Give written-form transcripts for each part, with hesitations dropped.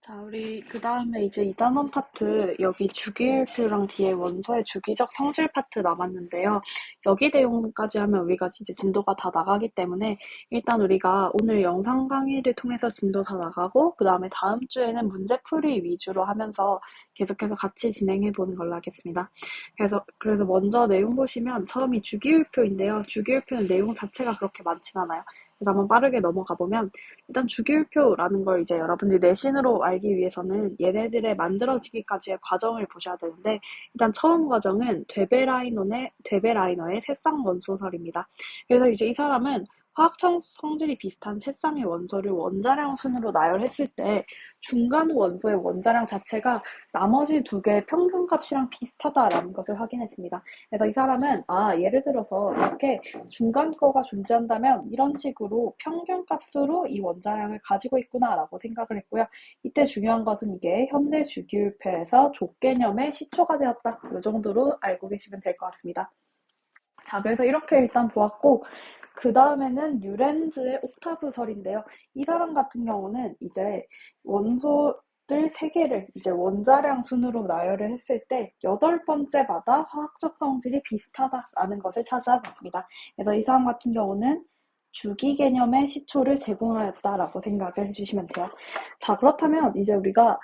자, 우리 그 다음에 이제 2단원 파트, 여기 주기율표랑 뒤에 원소의 주기적 성질 파트 남았는데요. 여기 내용까지 하면 우리가 이제 진도가 다 나가기 때문에 일단 우리가 오늘 영상 강의를 통해서 진도 다 나가고 그 다음에 다음 주에는 문제풀이 위주로 하면서 계속해서 같이 진행해 보는 걸로 하겠습니다. 그래서 먼저 내용 보시면 처음이 주기율표인데요. 주기율표는 내용 자체가 그렇게 많진 않아요. 그래서 한번 빠르게 넘어가 보면 일단 주기율표라는 걸 이제 여러분들이 내신으로 알기 위해서는 얘네들의 만들어지기까지의 과정을 보셔야 되는데 일단 처음 과정은 데베라이너의 새쌍 원소설입니다. 그래서 이제 이 사람은 화학 성질이 비슷한 세 쌍의 원소를 원자량 순으로 나열했을 때 중간 원소의 원자량 자체가 나머지 두 개의 평균값이랑 비슷하다라는 것을 확인했습니다. 그래서 이 사람은 예를 들어서 이렇게 중간 거가 존재한다면 이런 식으로 평균값으로 이 원자량을 가지고 있구나라고 생각을 했고요. 이때 중요한 것은 이게 현대 주기율표에서 족개념의 시초가 되었다. 이 정도로 알고 계시면 될 것 같습니다. 자, 그래서 이렇게 일단 보았고 그 다음에는 뉴렌즈의 옥타브설인데요. 이 사람 같은 경우는 이제 원소들 세 개를 이제 원자량 순으로 나열을 했을 때 8번째마다 화학적 성질이 비슷하다라는 것을 찾아냈습니다. 그래서 이 사람 같은 경우는 주기 개념의 시초를 제공하였다라고 생각을 해주시면 돼요. 자, 그렇다면 이제 우리가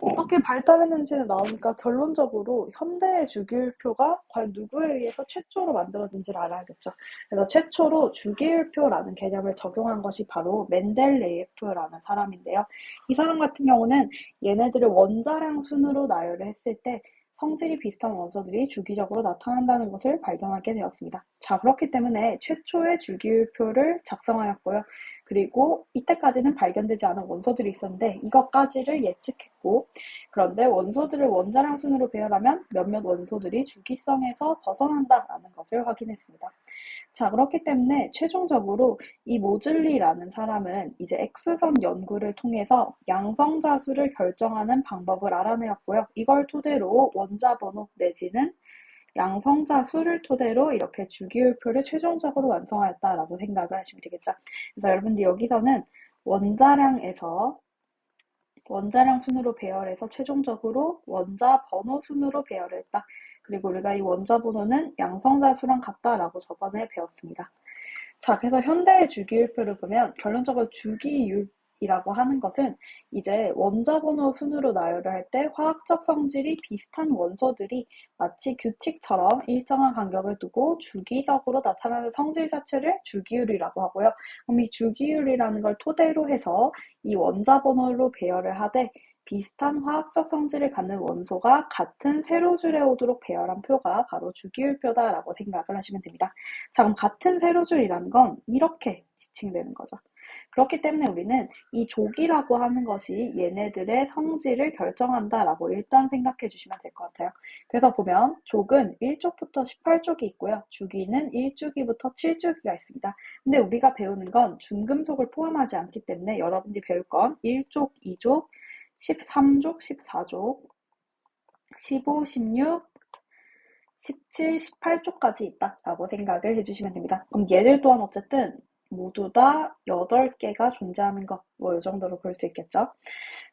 어떻게 발달했는지는 나오니까 결론적으로 현대의 주기율표가 과연 누구에 의해서 최초로 만들어진지를 알아야겠죠. 그래서 최초로 주기율표라는 개념을 적용한 것이 바로 멘델레예프라는 사람인데요. 이 사람 같은 경우는 얘네들을 원자량 순으로 나열을 했을 때 성질이 비슷한 원소들이 주기적으로 나타난다는 것을 발견하게 되었습니다. 자, 그렇기 때문에 최초의 주기율표를 작성하였고요. 그리고 이때까지는 발견되지 않은 원소들이 있었는데 이것까지를 예측했고, 그런데 원소들을 원자량 순으로 배열하면 몇몇 원소들이 주기성에서 벗어난다라는 것을 확인했습니다. 자, 그렇기 때문에 최종적으로 이 모즐리라는 사람은 이제 X선 연구를 통해서 양성자수를 결정하는 방법을 알아내었고요. 이걸 토대로 원자 번호 내지는 양성자 수를 토대로 이렇게 주기율표를 최종적으로 완성하였다라고 생각을 하시면 되겠죠. 그래서 여러분들 여기서는 원자량 순으로 배열해서 최종적으로 원자 번호 순으로 배열을 했다. 그리고 우리가 이 원자 번호는 양성자 수랑 같다라고 저번에 배웠습니다. 자, 그래서 현대의 주기율표를 보면 결론적으로 주기율이라고 하는 것은 이제 원자 번호 순으로 나열을 할 때 화학적 성질이 비슷한 원소들이 마치 규칙처럼 일정한 간격을 두고 주기적으로 나타나는 성질 자체를 주기율이라고 하고요. 그럼 이 주기율이라는 걸 토대로 해서 이 원자 번호로 배열을 하되 비슷한 화학적 성질을 갖는 원소가 같은 세로줄에 오도록 배열한 표가 바로 주기율표다라고 생각을 하시면 됩니다. 자, 그럼 같은 세로줄이라는 건 이렇게 지칭되는 거죠. 그렇기 때문에 우리는 이 족이라고 하는 것이 얘네들의 성질을 결정한다라고 일단 생각해 주시면 될 것 같아요. 그래서 보면 족은 1족부터 18족이 있고요. 주기는 1주기부터 7주기가 있습니다. 근데 우리가 배우는 건 중금속을 포함하지 않기 때문에 여러분들이 배울 건 1족, 2족, 13족, 14족, 15, 16, 17, 18쪽까지 있다라고 생각을 해주시면 됩니다. 그럼 얘들 또한 어쨌든 모두 다 8개가 존재하는 것, 이 정도로 볼 수 있겠죠.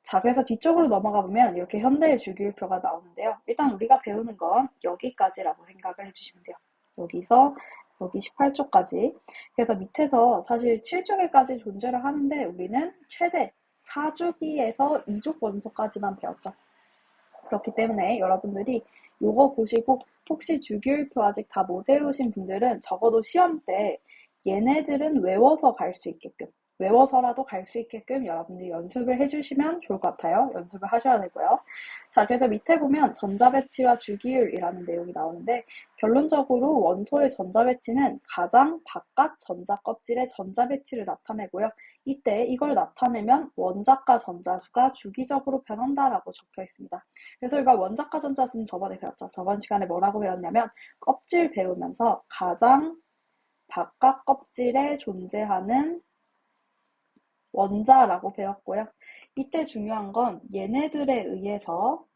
자, 그래서 뒤쪽으로 넘어가 보면 이렇게 현대의 주기율표가 나오는데요. 일단 우리가 배우는 건 여기까지라고 생각을 해주시면 돼요. 여기서 여기 18쪽까지. 그래서 밑에서 사실 7주기까지 존재를 하는데 우리는 최대 4주기에서 2족 원소까지만 배웠죠. 그렇기 때문에 여러분들이 요거 보시고 혹시 주기율표 아직 다 못 외우신 분들은 적어도 시험 때 얘네들은 외워서라도 갈 수 있게끔 여러분들이 연습을 해주시면 좋을 것 같아요. 연습을 하셔야 되고요. 자, 그래서 밑에 보면 전자배치와 주기율이라는 내용이 나오는데 결론적으로 원소의 전자배치는 가장 바깥 전자 껍질의 전자배치를 나타내고요. 이때 이걸 나타내면 원자과 전자수가 주기적으로 변한다라고 적혀 있습니다. 그래서 우리가 원자과 전자수는 저번에 배웠죠. 저번 시간에 뭐라고 배웠냐면 껍질 배우면서 가장 바깥 껍질에 존재하는 원자라고 배웠고요. 이때 중요한 건 얘네들에 의해서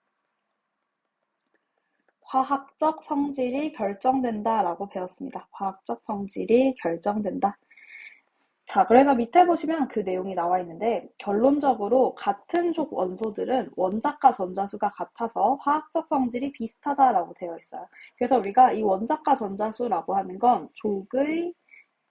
화학적 성질이 결정된다라고 배웠습니다. 화학적 성질이 결정된다. 자, 그래서 밑에 보시면 그 내용이 나와 있는데 결론적으로 같은 족 원소들은 원자과 전자수가 같아서 화학적 성질이 비슷하다라고 되어 있어요. 그래서 우리가 이 원자과 전자수라고 하는 건 족의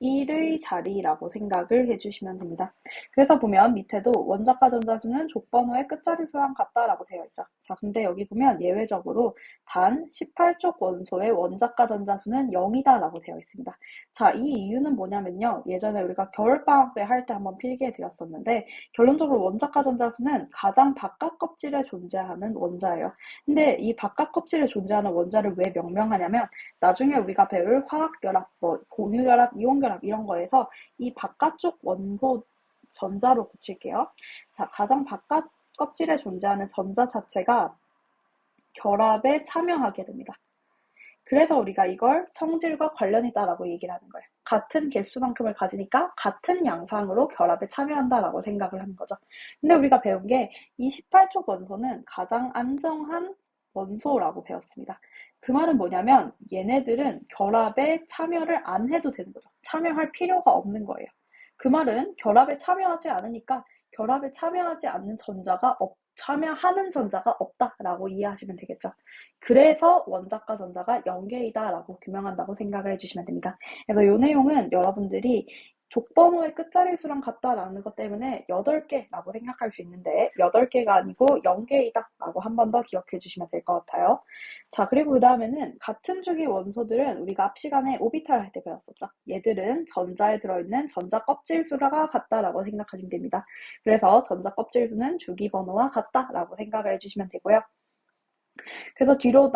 1의 자리라고 생각을 해주시면 됩니다. 그래서 보면 밑에도 원자과 전자수는 족번호의 끝자리 수랑 같다라고 되어 있죠. 자, 근데 여기 보면 예외적으로 단 18족 원소의 원자과 전자수는 0이다라고 되어 있습니다. 자, 이 이유는 뭐냐면요. 예전에 우리가 겨울방학 때 할 때 한번 필기해 드렸었는데 결론적으로 원자과 전자수는 가장 바깥 껍질에 존재하는 원자예요. 근데 이 바깥 껍질에 존재하는 원자를 왜 명명하냐면 나중에 우리가 배울 화학결합, 공유결합, 이온결합 이런 거에서 이 바깥쪽 원소 전자로 붙일게요. 자, 가장 바깥 껍질에 존재하는 전자 자체가 결합에 참여하게 됩니다. 그래서 우리가 이걸 성질과 관련이 있다라고 얘기를 하는 거예요. 같은 개수만큼을 가지니까 같은 양상으로 결합에 참여한다라고 생각을 하는 거죠. 근데 우리가 배운 게 이 18족 원소는 가장 안정한 원소라고 배웠습니다. 그 말은 뭐냐면 얘네들은 결합에 참여를 안 해도 되는 거죠. 참여할 필요가 없는 거예요. 그 말은 결합에 참여하지 않으니까 결합에 참여하지 않는 전자가 참여하는 전자가 없다라고 이해하시면 되겠죠. 그래서 원자과 전자가 연계이다라고 규명한다고 생각을 해주시면 됩니다. 그래서 이 내용은 여러분들이 족번호의 끝자리 수랑 같다라는 것 때문에 8개라고 생각할 수 있는데 8개가 아니고 연계이다라고 한 번 더 기억해 주시면 될 것 같아요. 자, 그리고 그 다음에는 같은 주기 원소들은 우리가 앞 시간에 오비탈 할 때 배웠었죠. 얘들은 전자에 들어있는 전자 껍질 수가 같다라고 생각하시면 됩니다. 그래서 전자 껍질 수는 주기 번호와 같다라고 생각을 해주시면 되고요. 그래서 뒤로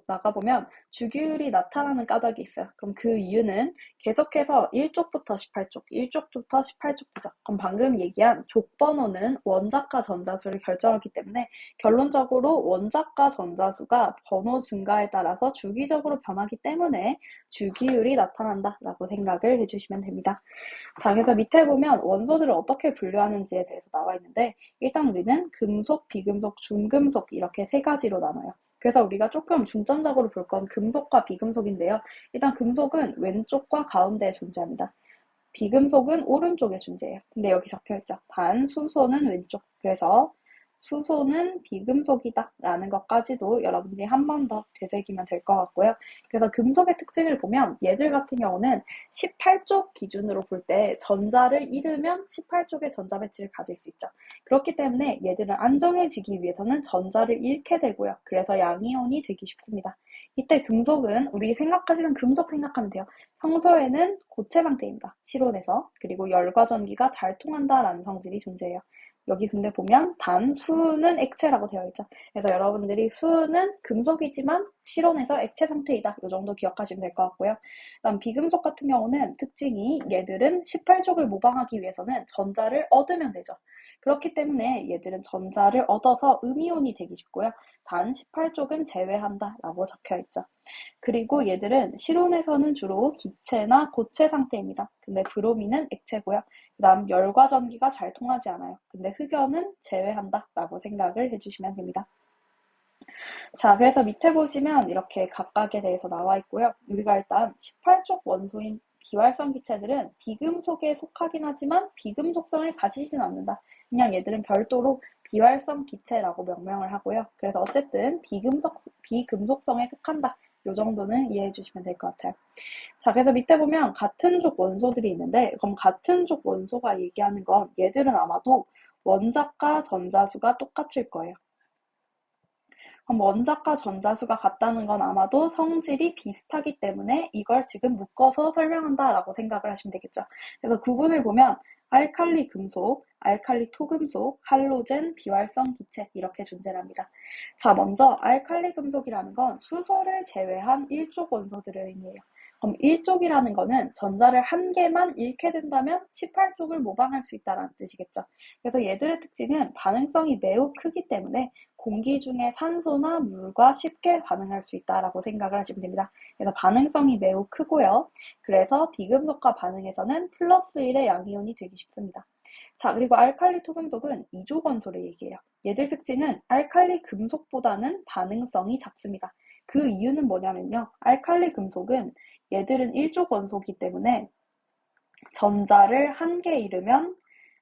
나가보면 주기율이 나타나는 까닭이 있어요. 그럼 그 이유는 계속해서 1족부터 18족, 1족부터 18족부터 그럼 방금 얘기한 족번호는 원자과 전자수를 결정하기 때문에 결론적으로 원자과 전자수가 번호 증가에 따라서 주기적으로 변하기 때문에 주기율이 나타난다라고 생각을 해주시면 됩니다. 자, 그래서 밑에 보면 원소들을 어떻게 분류하는지에 대해서 나와 있는데 일단 우리는 금속, 비금속, 중금속 이렇게 세 가지로 나눠요. 그래서 우리가 조금 중점적으로 볼 건 금속과 비금속인데요. 일단 금속은 왼쪽과 가운데에 존재합니다. 비금속은 오른쪽에 존재해요. 근데 여기 적혀있죠. 단, 수소는 왼쪽. 그래서 수소는 비금속이다 라는 것까지도 여러분들이 한 번 더 되새기면 될 것 같고요. 그래서 금속의 특징을 보면 얘들 같은 경우는 18족 기준으로 볼 때 전자를 잃으면 18족의 전자 배치를 가질 수 있죠. 그렇기 때문에 얘들은 안정해지기 위해서는 전자를 잃게 되고요. 그래서 양이온이 되기 쉽습니다. 이때 금속은 우리 생각하시는 금속 생각하면 돼요. 평소에는 고체 상태입니다. 실온에서. 그리고 열과 전기가 잘 통한다라는 성질이 존재해요. 여기 근데 보면 단, 수는 액체라고 되어 있죠. 그래서 여러분들이 수는 금속이지만 실온에서 액체 상태이다. 이 정도 기억하시면 될 것 같고요. 그다음 비금속 같은 경우는 특징이 얘들은 18족을 모방하기 위해서는 전자를 얻으면 되죠. 그렇기 때문에 얘들은 전자를 얻어서 음이온이 되기 쉽고요. 단 18족은 제외한다라고 적혀 있죠. 그리고 얘들은 실온에서는 주로 기체나 고체 상태입니다. 근데 브로미는 액체고요. 그 다음 열과 전기가 잘 통하지 않아요. 근데 흑연은 제외한다라고 생각을 해주시면 됩니다. 자, 그래서 밑에 보시면 이렇게 각각에 대해서 나와 있고요. 우리가 일단 18족 원소인 비활성 기체들은 비금속에 속하긴 하지만 비금 속성을 가지진 않는다. 그냥 얘들은 별도로 비활성 기체라고 명명을 하고요. 그래서 어쨌든 비금속성에 속한다. 이 정도는 이해해 주시면 될 것 같아요. 자, 그래서 밑에 보면 같은 족 원소들이 있는데 그럼 같은 족 원소가 얘기하는 건 얘들은 아마도 원자과 전자수가 똑같을 거예요. 그럼 원자과 전자수가 같다는 건 아마도 성질이 비슷하기 때문에 이걸 지금 묶어서 설명한다라고 생각을 하시면 되겠죠. 그래서 구분을 보면 알칼리 금속, 알칼리 토금속, 할로젠, 비활성 기체 이렇게 존재합니다. 자, 먼저 알칼리 금속이라는 건 수소를 제외한 1족 원소들을 의미해요. 그럼 1족이라는 거는 전자를 한 개만 잃게 된다면 18족을 모방할 수 있다는 뜻이겠죠. 그래서 얘들의 특징은 반응성이 매우 크기 때문에 공기 중에 산소나 물과 쉽게 반응할 수 있다라고 생각을 하시면 됩니다. 그래서 반응성이 매우 크고요. 그래서 비금속과 반응해서는 플러스 1의 양이온이 되기 쉽습니다. 자, 그리고 알칼리 토금속은 이족 원소를 얘기해요. 얘들 특징은 알칼리 금속보다는 반응성이 작습니다. 그 이유는 뭐냐면요. 알칼리 금속은 얘들은 1족 원소이기 때문에 전자를 한 개 잃으면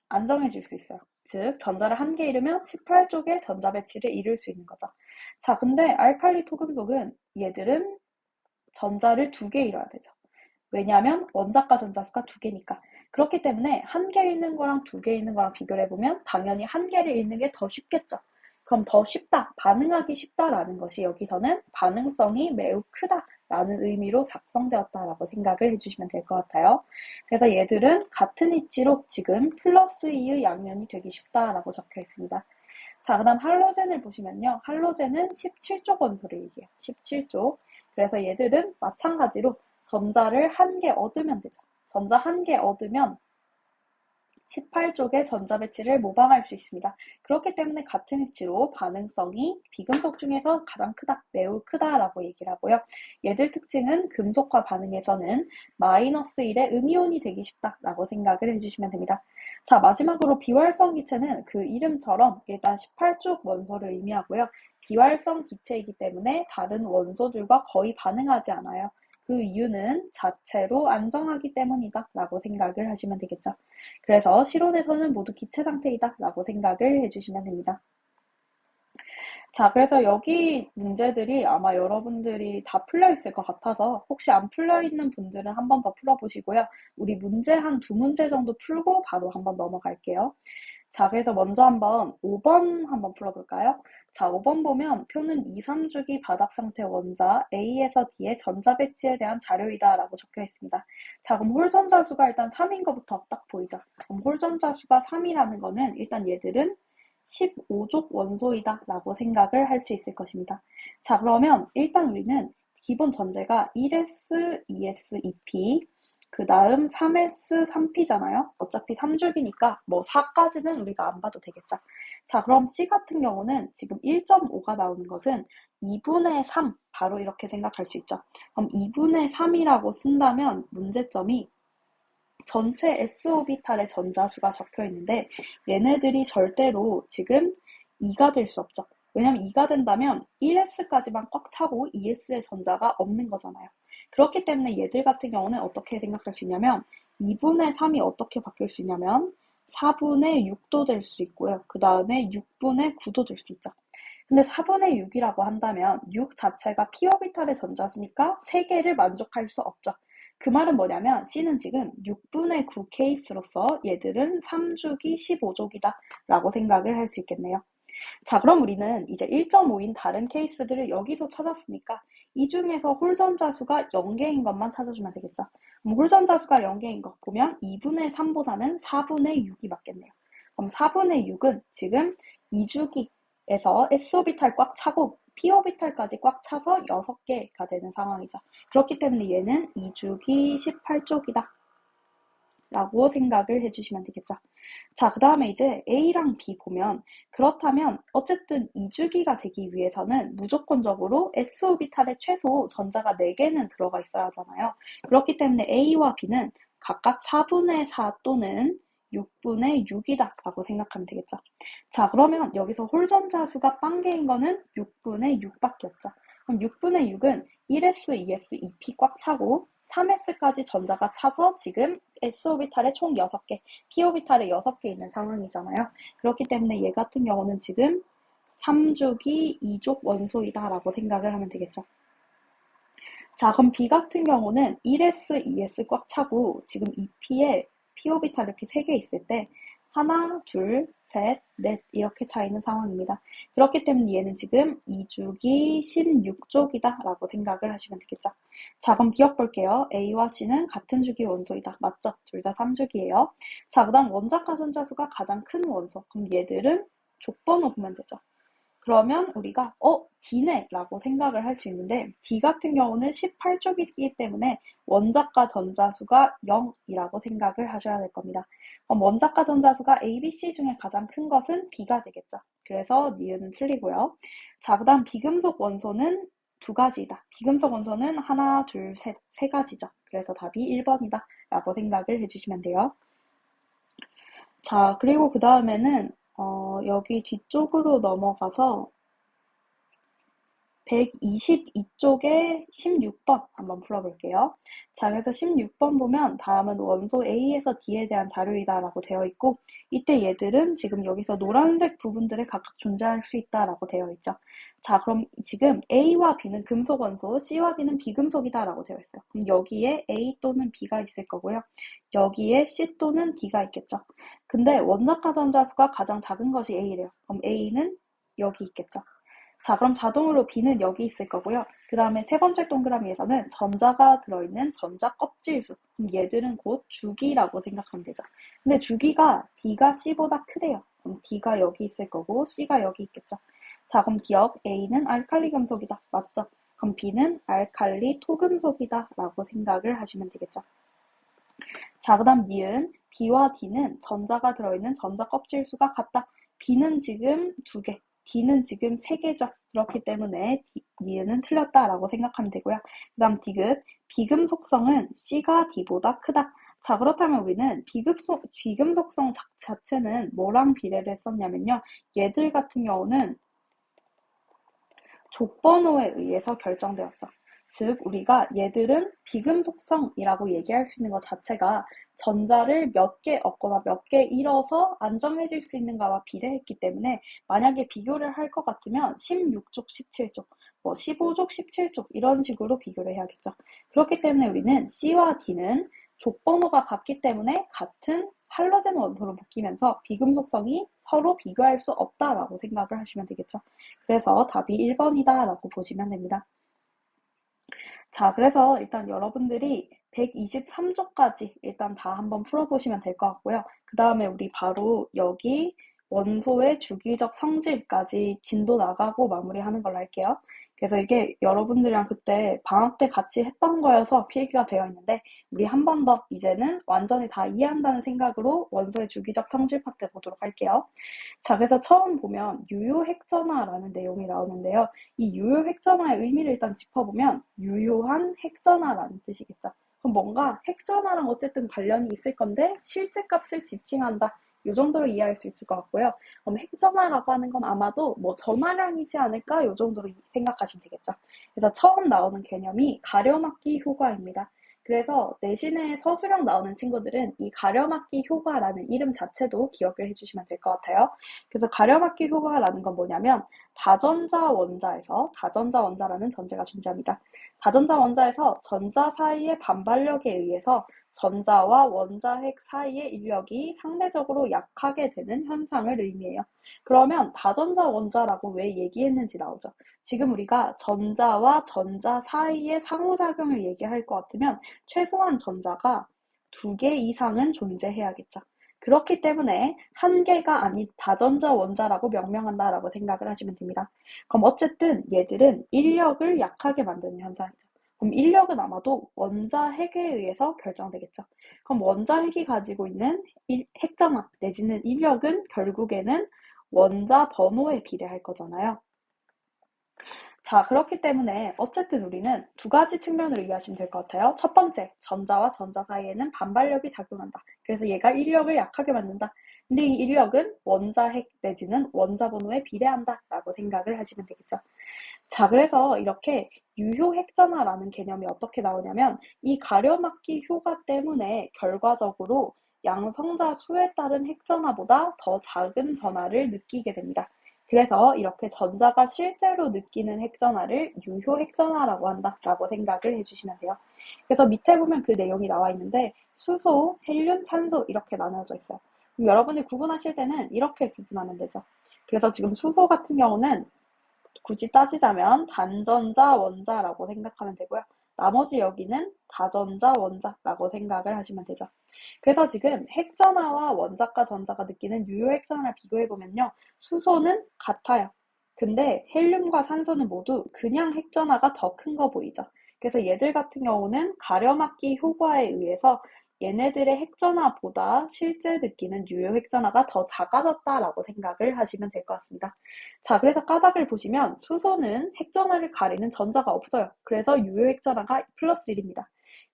안정해질 수 있어요. 즉 전자를 한 개 잃으면 18쪽의 전자 배치를 잃을 수 있는 거죠. 자, 근데 알칼리 토금속은 얘들은 전자를 두 개 잃어야 되죠. 왜냐하면 원자과 전자수가 두 개니까. 그렇기 때문에 한 개 잃는 거랑 두 개 잃는 거랑 비교를 해보면 당연히 한 개를 잃는 게 더 쉽겠죠. 그럼 더 쉽다, 반응하기 쉽다라는 것이 여기서는 반응성이 매우 크다라는 의미로 작성되었다라고 생각을 해주시면 될 것 같아요. 그래서 얘들은 같은 위치로 지금 플러스 2의 양면이 되기 쉽다라고 적혀 있습니다. 자, 그 다음 할로젠을 보시면요. 할로젠은 17쪽 원소를 얘기해요. 17쪽. 그래서 얘들은 마찬가지로 전자를 한 개 얻으면 되죠. 전자 한 개 얻으면 18쪽의 전자 배치를 모방할 수 있습니다. 그렇기 때문에 같은 위치로 반응성이 비금속 중에서 가장 크다, 매우 크다라고 얘기를 하고요. 얘들 특징은 금속화 반응에서는 마이너스 1의 음이온이 되기 쉽다라고 생각을 해주시면 됩니다. 자, 마지막으로 비활성 기체는 그 이름처럼 일단 18쪽 원소를 의미하고요. 비활성 기체이기 때문에 다른 원소들과 거의 반응하지 않아요. 그 이유는 자체로 안정하기 때문이다 라고 생각을 하시면 되겠죠. 그래서 실온에서는 모두 기체 상태이다 라고 생각을 해주시면 됩니다. 자, 그래서 여기 문제들이 아마 여러분들이 다 풀려 있을 것 같아서 혹시 안 풀려 있는 분들은 한 번 더 풀어보시고요. 우리 문제 한 두 문제 정도 풀고 바로 한번 넘어갈게요. 자, 그래서 먼저 한번 5번 한번 풀어볼까요? 자, 5번 보면 표는 2, 3주기 바닥 상태 원자 A에서 D의 전자 배치에 대한 자료이다 라고 적혀 있습니다. 자, 그럼 홀전자 수가 일단 3인 것부터 딱 보이죠? 그럼 홀전자 수가 3이라는 거는 일단 얘들은 15족 원소이다 라고 생각을 할 수 있을 것입니다. 자, 그러면 일단 우리는 기본 전제가 1s, 2s, 2p 그 다음 3s, 3p잖아요. 어차피 3주기니까 뭐 4까지는 우리가 안 봐도 되겠죠. 자, 그럼 C 같은 경우는 지금 1.5가 나오는 것은 2분의 3 바로 이렇게 생각할 수 있죠. 그럼 2분의 3이라고 쓴다면 문제점이 전체 s-오비탈의 전자수가 적혀 있는데 얘네들이 절대로 지금 2가 될 수 없죠. 왜냐면 2가 된다면 1s까지만 꽉 차고 2s의 전자가 없는 거잖아요. 그렇기 때문에 얘들 같은 경우는 어떻게 생각할 수 있냐면 2분의 3이 어떻게 바뀔 수 있냐면 4분의 6도 될 수 있고요. 그 다음에 6분의 9도 될 수 있죠. 근데 4분의 6이라고 한다면 6 자체가 p-오비탈의 전자수니까 3개를 만족할 수 없죠. 그 말은 뭐냐면 C는 지금 6분의 9 케이스로서 얘들은 3주기 15족이다 라고 생각을 할 수 있겠네요. 자, 그럼 우리는 이제 1.5인 다른 케이스들을 여기서 찾았으니까 이 중에서 홀전자 수가 0개인 것만 찾아주면 되겠죠. 그럼 홀전자 수가 0개인 것 보면 2분의 3보다는 4분의 6이 맞겠네요. 그럼 4분의 6은 지금 2주기에서 s-오비탈 꽉 차고 p-오비탈까지 꽉 차서 6개가 되는 상황이죠. 그렇기 때문에 얘는 2주기 18쪽이다 라고 생각을 해주시면 되겠죠. 자, 그 다음에 이제 A랑 B 보면 그렇다면 어쨌든 2주기가 되기 위해서는 무조건적으로 s-오비탈에 최소 전자가 4개는 들어가 있어야 하잖아요. 그렇기 때문에 A와 B는 각각 4분의 4 또는 6분의 6이다 라고 생각하면 되겠죠. 자, 그러면 여기서 홀전자 수가 빵개인 거는 6분의 6밖에 없죠. 그럼 6분의 6은 1s, 2s, 2p 꽉 차고 3s까지 전자가 차서 지금 s-오비탈에 총 6개, p-오비탈에 6개 있는 상황이잖아요. 그렇기 때문에 얘 같은 경우는 지금 3주기 2족 원소이다 라고 생각을 하면 되겠죠. 자, 그럼 B 같은 경우는 1s, 2s 꽉 차고 지금 2p에 p-오비탈 이렇게 3개 있을 때 하나, 둘, 셋, 넷 이렇게 차 있는 상황입니다. 그렇기 때문에 얘는 지금 2주기 16족이다 라고 생각을 하시면 되겠죠. 자, 그럼 기억 볼게요. A와 C는 같은 주기 원소이다. 맞죠? 둘 다 3주기예요. 자, 그 다음 원자과 전자수가 가장 큰 원소. 그럼 얘들은 족번호 보면 되죠. 그러면 우리가 D네 라고 생각을 할 수 있는데 D 같은 경우는 18쪽이기 때문에 원자과 전자수가 0이라고 생각을 하셔야 될 겁니다. 그럼 원자과 전자수가 A, B, C 중에 가장 큰 것은 B가 되겠죠. 그래서 니은은 틀리고요. 자, 그 다음 비금속 원소는 두 가지이다. 비금속 원소는 하나, 둘, 셋, 세 가지죠. 그래서 답이 1번이다 라고 생각을 해주시면 돼요. 자, 그리고 그 다음에는 여기 뒤쪽으로 넘어가서 122쪽에 16번 한번 풀어볼게요. 자, 그래서 16번 보면 다음은 원소 A에서 D에 대한 자료이다라고 되어 있고, 이때 얘들은 지금 여기서 노란색 부분들에 각각 존재할 수 있다라고 되어 있죠. 자, 그럼 지금 A와 B는 금속 원소, C와 D는 비금속이다라고 되어 있어요. 그럼 여기에 A 또는 B가 있을 거고요. 여기에 C 또는 D가 있겠죠. 근데 원자과 전자수가 가장 작은 것이 A래요. 그럼 A는 여기 있겠죠. 자, 그럼 자동으로 B는 여기 있을 거고요. 그 다음에 세 번째 동그라미에서는 전자가 들어있는 전자 껍질수. 그럼 얘들은 곧 주기라고 생각하면 되죠. 근데 주기가 D가 C보다 크대요. 그럼 D가 여기 있을 거고 C가 여기 있겠죠. 자, 그럼 기억 A는 알칼리 금속이다. 맞죠? 그럼 B는 알칼리 토금속이다 라고 생각을 하시면 되겠죠. 자, 그 다음 니은 B와 D는 전자가 들어있는 전자 껍질 수가 같다. B는 지금 2개, D는 지금 3개죠. 그렇기 때문에 니은은 틀렸다라고 생각하면 되고요. 그 다음 디귿, 비금속성은 C가 D보다 크다. 자, 그렇다면 우리는 비금속성 자체는 뭐랑 비례를 했었냐면요. 얘들 같은 경우는 족번호에 의해서 결정되었죠. 즉, 우리가 얘들은 비금속성이라고 얘기할 수 있는 것 자체가 전자를 몇 개 얻거나 몇 개 잃어서 안정해질 수 있는가와 비례했기 때문에 만약에 비교를 할 것 같으면 16족, 17족, 15족, 17족 이런 식으로 비교를 해야겠죠. 그렇기 때문에 우리는 C와 D는 족번호가 같기 때문에 같은 할로젠 원소로 묶이면서 비금속성이 서로 비교할 수 없다라고 생각을 하시면 되겠죠. 그래서 답이 1번이다 라고 보시면 됩니다. 자, 그래서 일단 여러분들이 123쪽까지 일단 다 한번 풀어보시면 될 것 같고요. 그 다음에 우리 바로 여기 원소의 주기적 성질까지 진도 나가고 마무리하는 걸로 할게요. 그래서 이게 여러분들이랑 그때 방학 때 같이 했던 거여서 필기가 되어 있는데 우리 한 번 더 이제는 완전히 다 이해한다는 생각으로 원소의 주기적 성질 파트 보도록 할게요. 자, 그래서 처음 보면 유효핵전화라는 내용이 나오는데요. 이 유효핵전화의 의미를 일단 짚어보면 유효한 핵전화라는 뜻이겠죠. 그럼 뭔가 핵전화랑 어쨌든 관련이 있을 건데 실제 값을 지칭한다. 이 정도로 이해할 수 있을 것 같고요. 그럼 핵전화라고 하는 건 아마도 뭐 전화량이지 않을까? 이 정도로 생각하시면 되겠죠. 그래서 처음 나오는 개념이 가려막기 효과입니다. 그래서 내신에 서술형 나오는 친구들은 이 가려막기 효과라는 이름 자체도 기억을 해주시면 될 것 같아요. 그래서 가려막기 효과라는 건 뭐냐면 다전자 원자라는 전제가 존재합니다. 다전자 원자에서 전자 사이의 반발력에 의해서 전자와 원자핵 사이의 인력이 상대적으로 약하게 되는 현상을 의미해요. 그러면 다전자 원자라고 왜 얘기했는지 나오죠. 지금 우리가 전자와 전자 사이의 상호작용을 얘기할 것 같으면 최소한 전자가 2개 이상은 존재해야겠죠. 그렇기 때문에 한 개가 아닌 다전자 원자라고 명명한다라고 생각을 하시면 됩니다. 그럼 어쨌든 얘들은 인력을 약하게 만드는 현상이죠. 그럼 인력은 아마도 원자핵에 의해서 결정되겠죠. 그럼 원자핵이 가지고 있는 핵전화 내지는 인력은 결국에는 원자 번호에 비례할 거잖아요. 자, 그렇기 때문에 어쨌든 우리는 2가지 측면으로 이해하시면 될 것 같아요. 첫 번째, 전자와 전자 사이에는 반발력이 작용한다. 그래서 얘가 인력을 약하게 만든다. 근데 이 인력은 원자핵 내지는 원자 번호에 비례한다 라고 생각을 하시면 되겠죠. 자, 그래서 이렇게 유효핵전화라는 개념이 어떻게 나오냐면 이 가려막기 효과 때문에 결과적으로 양성자 수에 따른 핵전화보다 더 작은 전하를 느끼게 됩니다. 그래서 이렇게 전자가 실제로 느끼는 핵전하를 유효핵전하라고 한다라고 생각을 해주시면 돼요. 그래서 밑에 보면 그 내용이 나와 있는데 수소, 헬륨, 산소 이렇게 나눠져 있어요. 그럼 여러분이 구분하실 때는 이렇게 구분하면 되죠. 그래서 지금 수소 같은 경우는 굳이 따지자면 단전자 원자라고 생각하면 되고요. 나머지 여기는 다전자 원자라고 생각을 하시면 되죠. 그래서 지금 핵전하와 원자과 전자가 느끼는 유효 핵전하를 비교해보면요. 수소는 같아요. 근데 헬륨과 산소는 모두 그냥 핵전하가 더 큰 거 보이죠. 그래서 얘들 같은 경우는 가려막기 효과에 의해서 얘네들의 핵전하보다 실제 느끼는 유효 핵전하가 더 작아졌다라고 생각을 하시면 될 것 같습니다. 자, 그래서 까닭을 보시면 수소는 핵전하를 가리는 전자가 없어요. 그래서 유효 핵전하가 플러스 1입니다.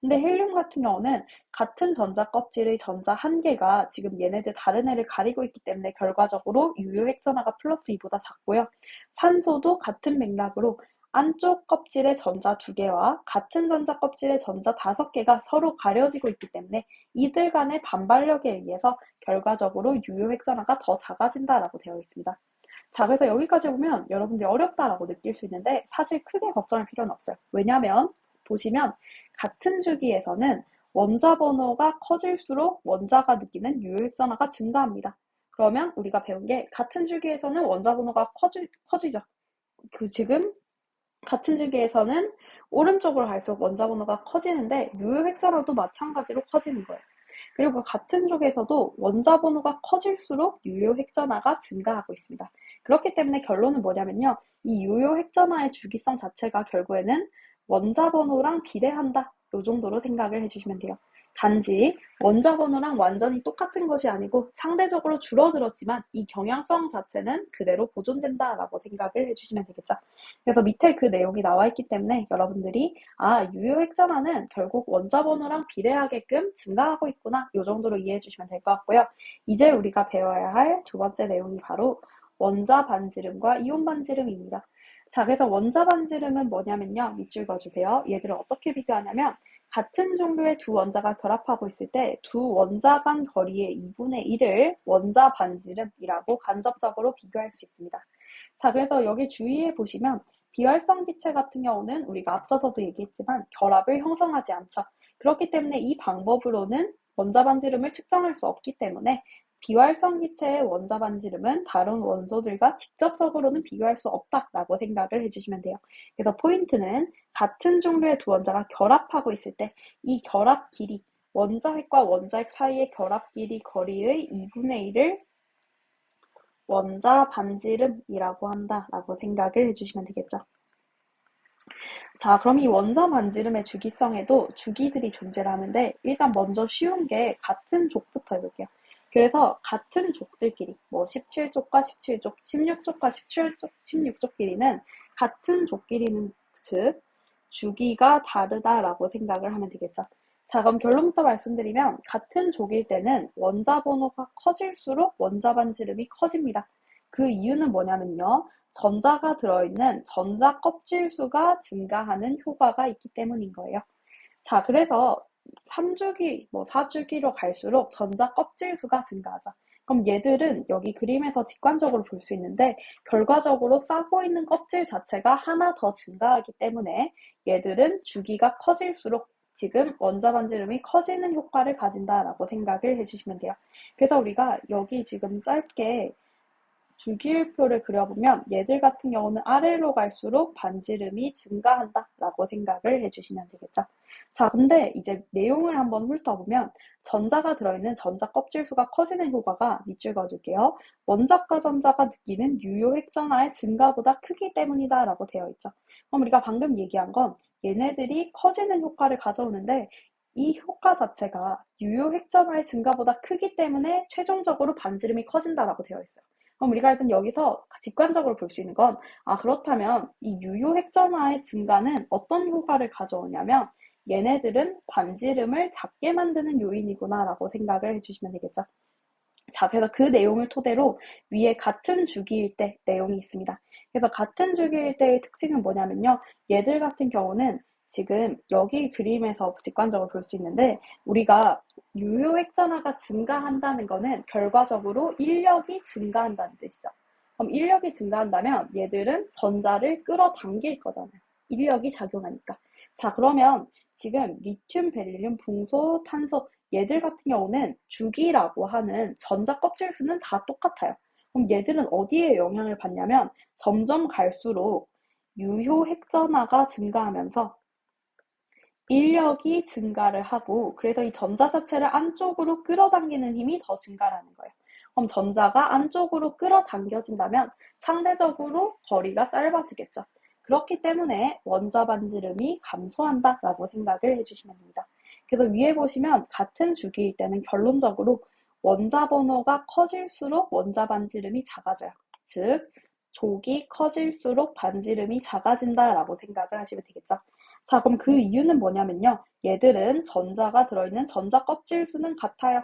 근데 헬륨 같은 경우는 같은 전자 껍질의 전자 한 개가 지금 얘네들 다른 애를 가리고 있기 때문에 결과적으로 유효 핵전하가 플러스 2보다 작고요. 산소도 같은 맥락으로 안쪽 껍질의 전자 2개와 같은 전자 껍질의 전자 5개가 서로 가려지고 있기 때문에 이들 간의 반발력에 의해서 결과적으로 유효 핵전화가 더 작아진다라고 되어 있습니다. 자, 그래서 여기까지 보면 여러분들이 어렵다라고 느낄 수 있는데 사실 크게 걱정할 필요는 없어요. 왜냐하면 보시면 같은 주기에서는 원자 번호가 커질수록 원자가 느끼는 유효 핵전화가 증가합니다. 그러면 우리가 배운 게 같은 주기에서는 원자 번호가 커지죠. 지금 같은 주기에서는 오른쪽으로 갈수록 원자 번호가 커지는데 유효 핵전화도 마찬가지로 커지는 거예요. 그리고 같은 쪽에서도 원자 번호가 커질수록 유효 핵전화가 증가하고 있습니다. 그렇기 때문에 결론은 뭐냐면요. 이 유효 핵전화의 주기성 자체가 결국에는 원자 번호랑 비례한다. 이 정도로 생각을 해주시면 돼요. 단지 원자 번호랑 완전히 똑같은 것이 아니고 상대적으로 줄어들었지만 이 경향성 자체는 그대로 보존된다라고 생각을 해주시면 되겠죠. 그래서 밑에 그 내용이 나와 있기 때문에 여러분들이 유효 핵전화는 결국 원자 번호랑 비례하게끔 증가하고 있구나. 이 정도로 이해해 주시면 될 것 같고요. 이제 우리가 배워야 할 두 번째 내용이 바로 원자 반지름과 이온 반지름입니다. 자, 그래서 원자 반지름은 뭐냐면요. 밑줄 그어주세요. 얘들을 어떻게 비교하냐면 같은 종류의 두 원자가 결합하고 있을 때 두 원자 간 거리의 2분의 1을 원자 반지름이라고 간접적으로 비교할 수 있습니다. 자, 그래서 여기 주의해 보시면 비활성 기체 같은 경우는 우리가 앞서서도 얘기했지만 결합을 형성하지 않죠. 그렇기 때문에 이 방법으로는 원자 반지름을 측정할 수 없기 때문에 비활성 기체의 원자 반지름은 다른 원소들과 직접적으로는 비교할 수 없다라고 생각을 해주시면 돼요. 그래서 포인트는 같은 종류의 두 원자가 결합하고 있을 때 이 결합 길이, 원자핵과 원자핵 사이의 결합 길이 거리의 2분의 1을 원자 반지름이라고 한다라고 생각을 해주시면 되겠죠. 자, 그럼 이 원자 반지름의 주기성에도 주기들이 존재를 하는데 일단 먼저 쉬운 게 같은 족부터 해볼게요. 그래서 같은 족들끼리 17족과 17족, 16족과 16족끼리는 같은 족끼리는 즉 주기가 다르다라고 생각을 하면 되겠죠. 자, 그럼 결론부터 말씀드리면 같은 족일 때는 원자 번호가 커질수록 원자 반지름이 커집니다. 그 이유는 뭐냐면요. 전자가 들어있는 전자 껍질 수가 증가하는 효과가 있기 때문인 거예요. 자, 그래서 3주기, 4주기로 갈수록 전자 껍질 수가 증가하죠. 그럼 얘들은 여기 그림에서 직관적으로 볼 수 있는데 결과적으로 싸고 있는 껍질 자체가 하나 더 증가하기 때문에 얘들은 주기가 커질수록 지금 원자 반지름이 커지는 효과를 가진다라고 생각을 해주시면 돼요. 그래서 우리가 여기 지금 짧게 주기율표를 그려보면 얘들 같은 경우는 아래로 갈수록 반지름이 증가한다라고 생각을 해주시면 되겠죠. 자, 근데 이제 내용을 한번 훑어보면 전자가 들어있는 전자 껍질 수가 커지는 효과가 밑줄 그어줄게요. 원자과 전자가 느끼는 유효 핵전하의 증가보다 크기 때문이다 라고 되어 있죠. 그럼 우리가 방금 얘기한 건 얘네들이 커지는 효과를 가져오는데 이 효과 자체가 유효 핵전하의 증가보다 크기 때문에 최종적으로 반지름이 커진다라고 되어 있어요. 그럼 우리가 일단 여기서 직관적으로 볼 수 있는 건 그렇다면 이 유효 핵전하의 증가는 어떤 효과를 가져오냐면 얘네들은 반지름을 작게 만드는 요인이구나 라고 생각을 해주시면 되겠죠. 자, 그래서 그 내용을 토대로 위에 같은 주기일 때 내용이 있습니다. 그래서 같은 주기일 때의 특징은 뭐냐면요. 얘들 같은 경우는 지금 여기 그림에서 직관적으로 볼 수 있는데 우리가 유효 핵전하가 증가한다는 거는 결과적으로 인력이 증가한다는 뜻이죠. 그럼 인력이 증가한다면 얘들은 전자를 끌어당길 거잖아요. 인력이 작용하니까. 자, 그러면 지금 리튬, 베릴륨, 붕소, 탄소 얘들 같은 경우는 주기라고 하는 전자 껍질 수는 다 똑같아요. 그럼 얘들은 어디에 영향을 받냐면 점점 갈수록 유효 핵전하가 증가하면서 인력이 증가를 하고 그래서 이 전자 자체를 안쪽으로 끌어당기는 힘이 더 증가하는 거예요. 그럼 전자가 안쪽으로 끌어당겨진다면 상대적으로 거리가 짧아지겠죠. 그렇기 때문에 원자 반지름이 감소한다라고 생각을 해주시면 됩니다. 그래서 위에 보시면 같은 주기일 때는 결론적으로 원자 번호가 커질수록 원자 반지름이 작아져요. 즉 족이 커질수록 반지름이 작아진다라고 생각을 하시면 되겠죠. 자, 그럼 그 이유는 뭐냐면요. 얘들은 전자가 들어있는 전자 껍질 수는 같아요.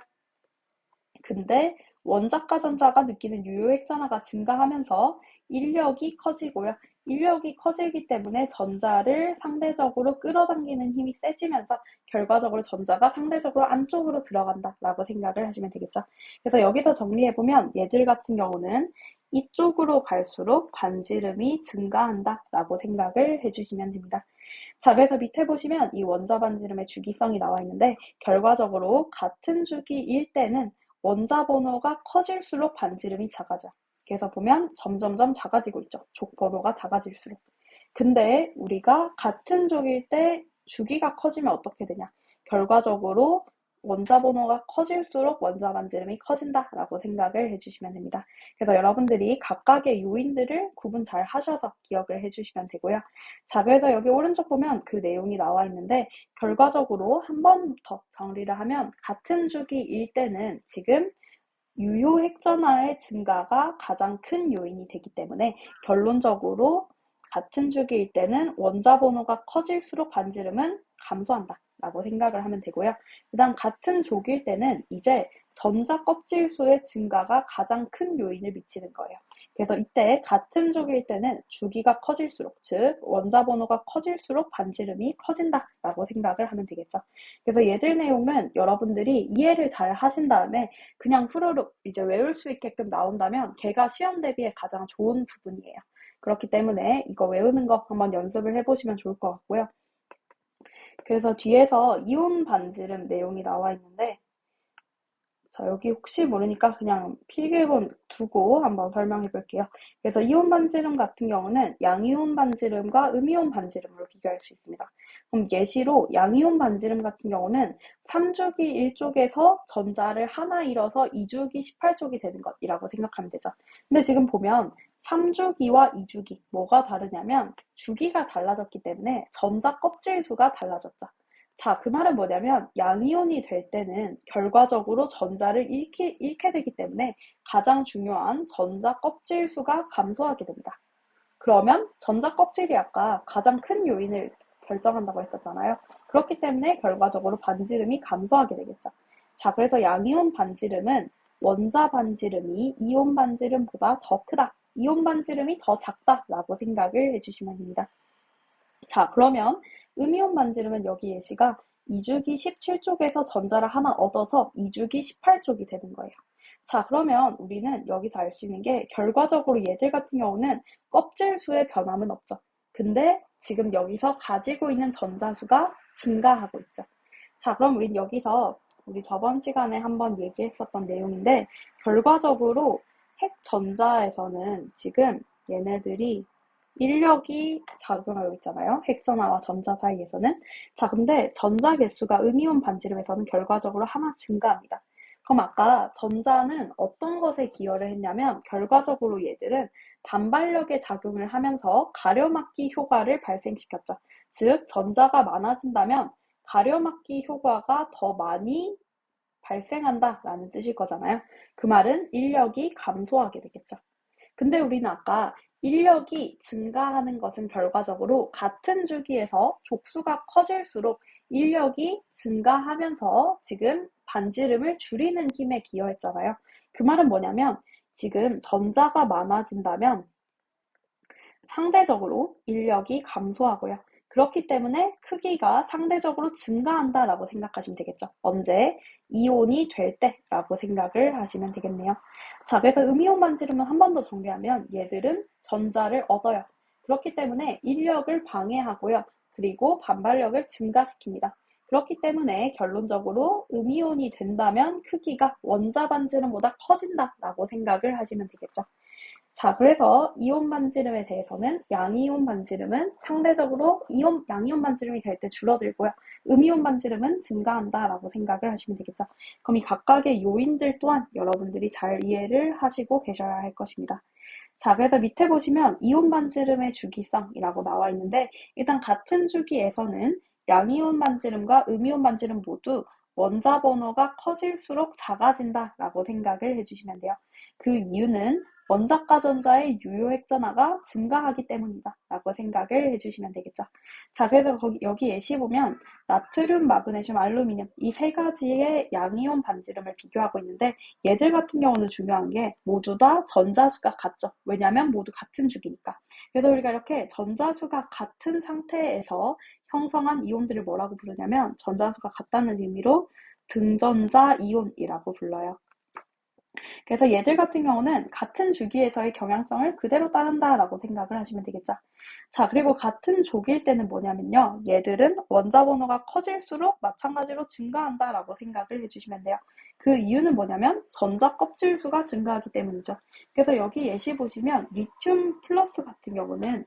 근데 원자과 전자가 느끼는 유효액전하가 증가하면서 인력이 커지고요. 인력이 커지기 때문에 전자를 상대적으로 끌어당기는 힘이 세지면서 결과적으로 전자가 상대적으로 안쪽으로 들어간다라고 생각을 하시면 되겠죠. 그래서 여기서 정리해보면 얘들 같은 경우는 이쪽으로 갈수록 반지름이 증가한다라고 생각을 해주시면 됩니다. 자, 그래서 밑에 보시면 이 원자 반지름의 주기성이 나와 있는데 결과적으로 같은 주기일 때는 원자 번호가 커질수록 반지름이 작아져. 그래서 보면 점점점 작아지고 있죠. 족 번호가 작아질수록. 근데 우리가 같은 족일 때 주기가 커지면 어떻게 되냐? 결과적으로 원자 번호가 커질수록 원자 반지름이 커진다라고 생각을 해주시면 됩니다. 그래서 여러분들이 각각의 요인들을 구분 잘 하셔서 기억을 해주시면 되고요. 자, 그래서 여기 오른쪽 보면 그 내용이 나와 있는데 결과적으로 한 번 더 정리를 하면 같은 주기일 때는 지금 유효 핵전하의 증가가 가장 큰 요인이 되기 때문에 결론적으로 같은 주기일 때는 원자 번호가 커질수록 반지름은 감소한다 라고 생각을 하면 되고요. 그 다음 같은 족일 때는 이제 전자 껍질 수의 증가가 가장 큰 요인을 미치는 거예요. 그래서 이때 같은 족일 때는 주기가 커질수록, 즉 원자 번호가 커질수록 반지름이 커진다라고 생각을 하면 되겠죠. 그래서 얘들 내용은 여러분들이 이해를 잘 하신 다음에 그냥 후루룩 이제 외울 수 있게끔 나온다면 걔가 시험 대비에 가장 좋은 부분이에요. 그렇기 때문에 이거 외우는 거 한번 연습을 해보시면 좋을 것 같고요. 그래서 뒤에서 이온 반지름 내용이 나와 있는데 자, 여기 혹시 모르니까 그냥 필기본 두고 한번 설명해 볼게요. 그래서 이온 반지름 같은 경우는 양이온 반지름과 음이온 반지름으로 비교할 수 있습니다. 그럼 예시로 양이온 반지름 같은 경우는 3주기 1쪽에서 전자를 하나 잃어서 2주기 18쪽이 되는 것이라고 생각하면 되죠. 근데 지금 보면 3주기와 2주기 뭐가 다르냐면 주기가 달라졌기 때문에 전자 껍질 수가 달라졌죠. 자, 그 말은 뭐냐면 양이온이 될 때는 결과적으로 전자를 잃게 되기 때문에 가장 중요한 전자 껍질 수가 감소하게 됩니다. 그러면 전자 껍질이 아까 가장 큰 요인을 결정한다고 했었잖아요. 그렇기 때문에 결과적으로 반지름이 감소하게 되겠죠. 자, 그래서 양이온 반지름은 원자 반지름이 이온 반지름보다 더 크다. 이온 반지름이 더 작다라고 생각을 해주시면 됩니다. 자, 그러면 음이온 반지름은 여기 예시가 2주기 17쪽에서 전자를 하나 얻어서 2주기 18쪽이 되는 거예요. 자, 그러면 우리는 여기서 알 수 있는 게 결과적으로 얘들 같은 경우는 껍질 수의 변함은 없죠. 근데 지금 여기서 가지고 있는 전자 수가 증가하고 있죠. 자, 그럼 우린 여기서 우리 저번 시간에 한번 얘기했었던 내용인데 결과적으로 핵 전자에서는 지금 얘네들이 인력이 작용하고 있잖아요. 핵전하와 전자 사이에서는. 자, 근데 전자 개수가 음이온 반지름에서는 결과적으로 하나 증가합니다. 그럼 아까 전자는 어떤 것에 기여를 했냐면 결과적으로 얘들은 반발력의 작용을 하면서 가려막기 효과를 발생시켰죠. 즉 전자가 많아진다면 가려막기 효과가 더 많이 발생한다라는 뜻일 거잖아요. 그 말은 인력이 감소하게 되겠죠. 근데 우리는 아까 인력이 증가하는 것은 결과적으로 같은 주기에서 족수가 커질수록 인력이 증가하면서 지금 반지름을 줄이는 힘에 기여했잖아요. 그 말은 뭐냐면 지금 전자가 많아진다면 상대적으로 인력이 감소하고요. 그렇기 때문에 크기가 상대적으로 증가한다라고 생각하시면 되겠죠. 언제? 이온이 될 때라고 생각을 하시면 되겠네요. 자, 그래서 음이온 반지름은 한 번 더 정리하면 얘들은 전자를 얻어요. 그렇기 때문에 인력을 방해하고요. 그리고 반발력을 증가시킵니다. 그렇기 때문에 결론적으로 음이온이 된다면 크기가 원자 반지름보다 커진다라고 생각을 하시면 되겠죠. 자, 그래서 이온 반지름에 대해서는 양이온 반지름은 상대적으로 양이온 반지름이 될 때 줄어들고요. 음이온 반지름은 증가한다라고 생각을 하시면 되겠죠. 그럼 이 각각의 요인들 또한 여러분들이 잘 이해를 하시고 계셔야 할 것입니다. 자, 그래서 밑에 보시면 이온 반지름의 주기성이라고 나와 있는데 일단 같은 주기에서는 양이온 반지름과 음이온 반지름 모두 원자 번호가 커질수록 작아진다라고 생각을 해주시면 돼요. 그 이유는 원자과 전자의 유효 핵전화가 증가하기 때문이다 라고 생각을 해주시면 되겠죠. 자, 그래서 여기 예시 보면 나트륨, 마그네슘, 알루미늄 이 세 가지의 양이온 반지름을 비교하고 있는데 얘들 같은 경우는 중요한 게 모두 다 전자수가 같죠. 왜냐하면 모두 같은 주기니까. 그래서 우리가 이렇게 전자수가 같은 상태에서 형성한 이온들을 뭐라고 부르냐면 전자수가 같다는 의미로 등전자 이온이라고 불러요. 그래서 얘들 같은 경우는 같은 주기에서의 경향성을 그대로 따른다라고 생각을 하시면 되겠죠. 자, 그리고 같은 족일 때는 뭐냐면요. 얘들은 원자 번호가 커질수록 마찬가지로 증가한다라고 생각을 해주시면 돼요. 그 이유는 뭐냐면 전자 껍질 수가 증가하기 때문이죠. 그래서 여기 예시 보시면 리튬 플러스 같은 경우는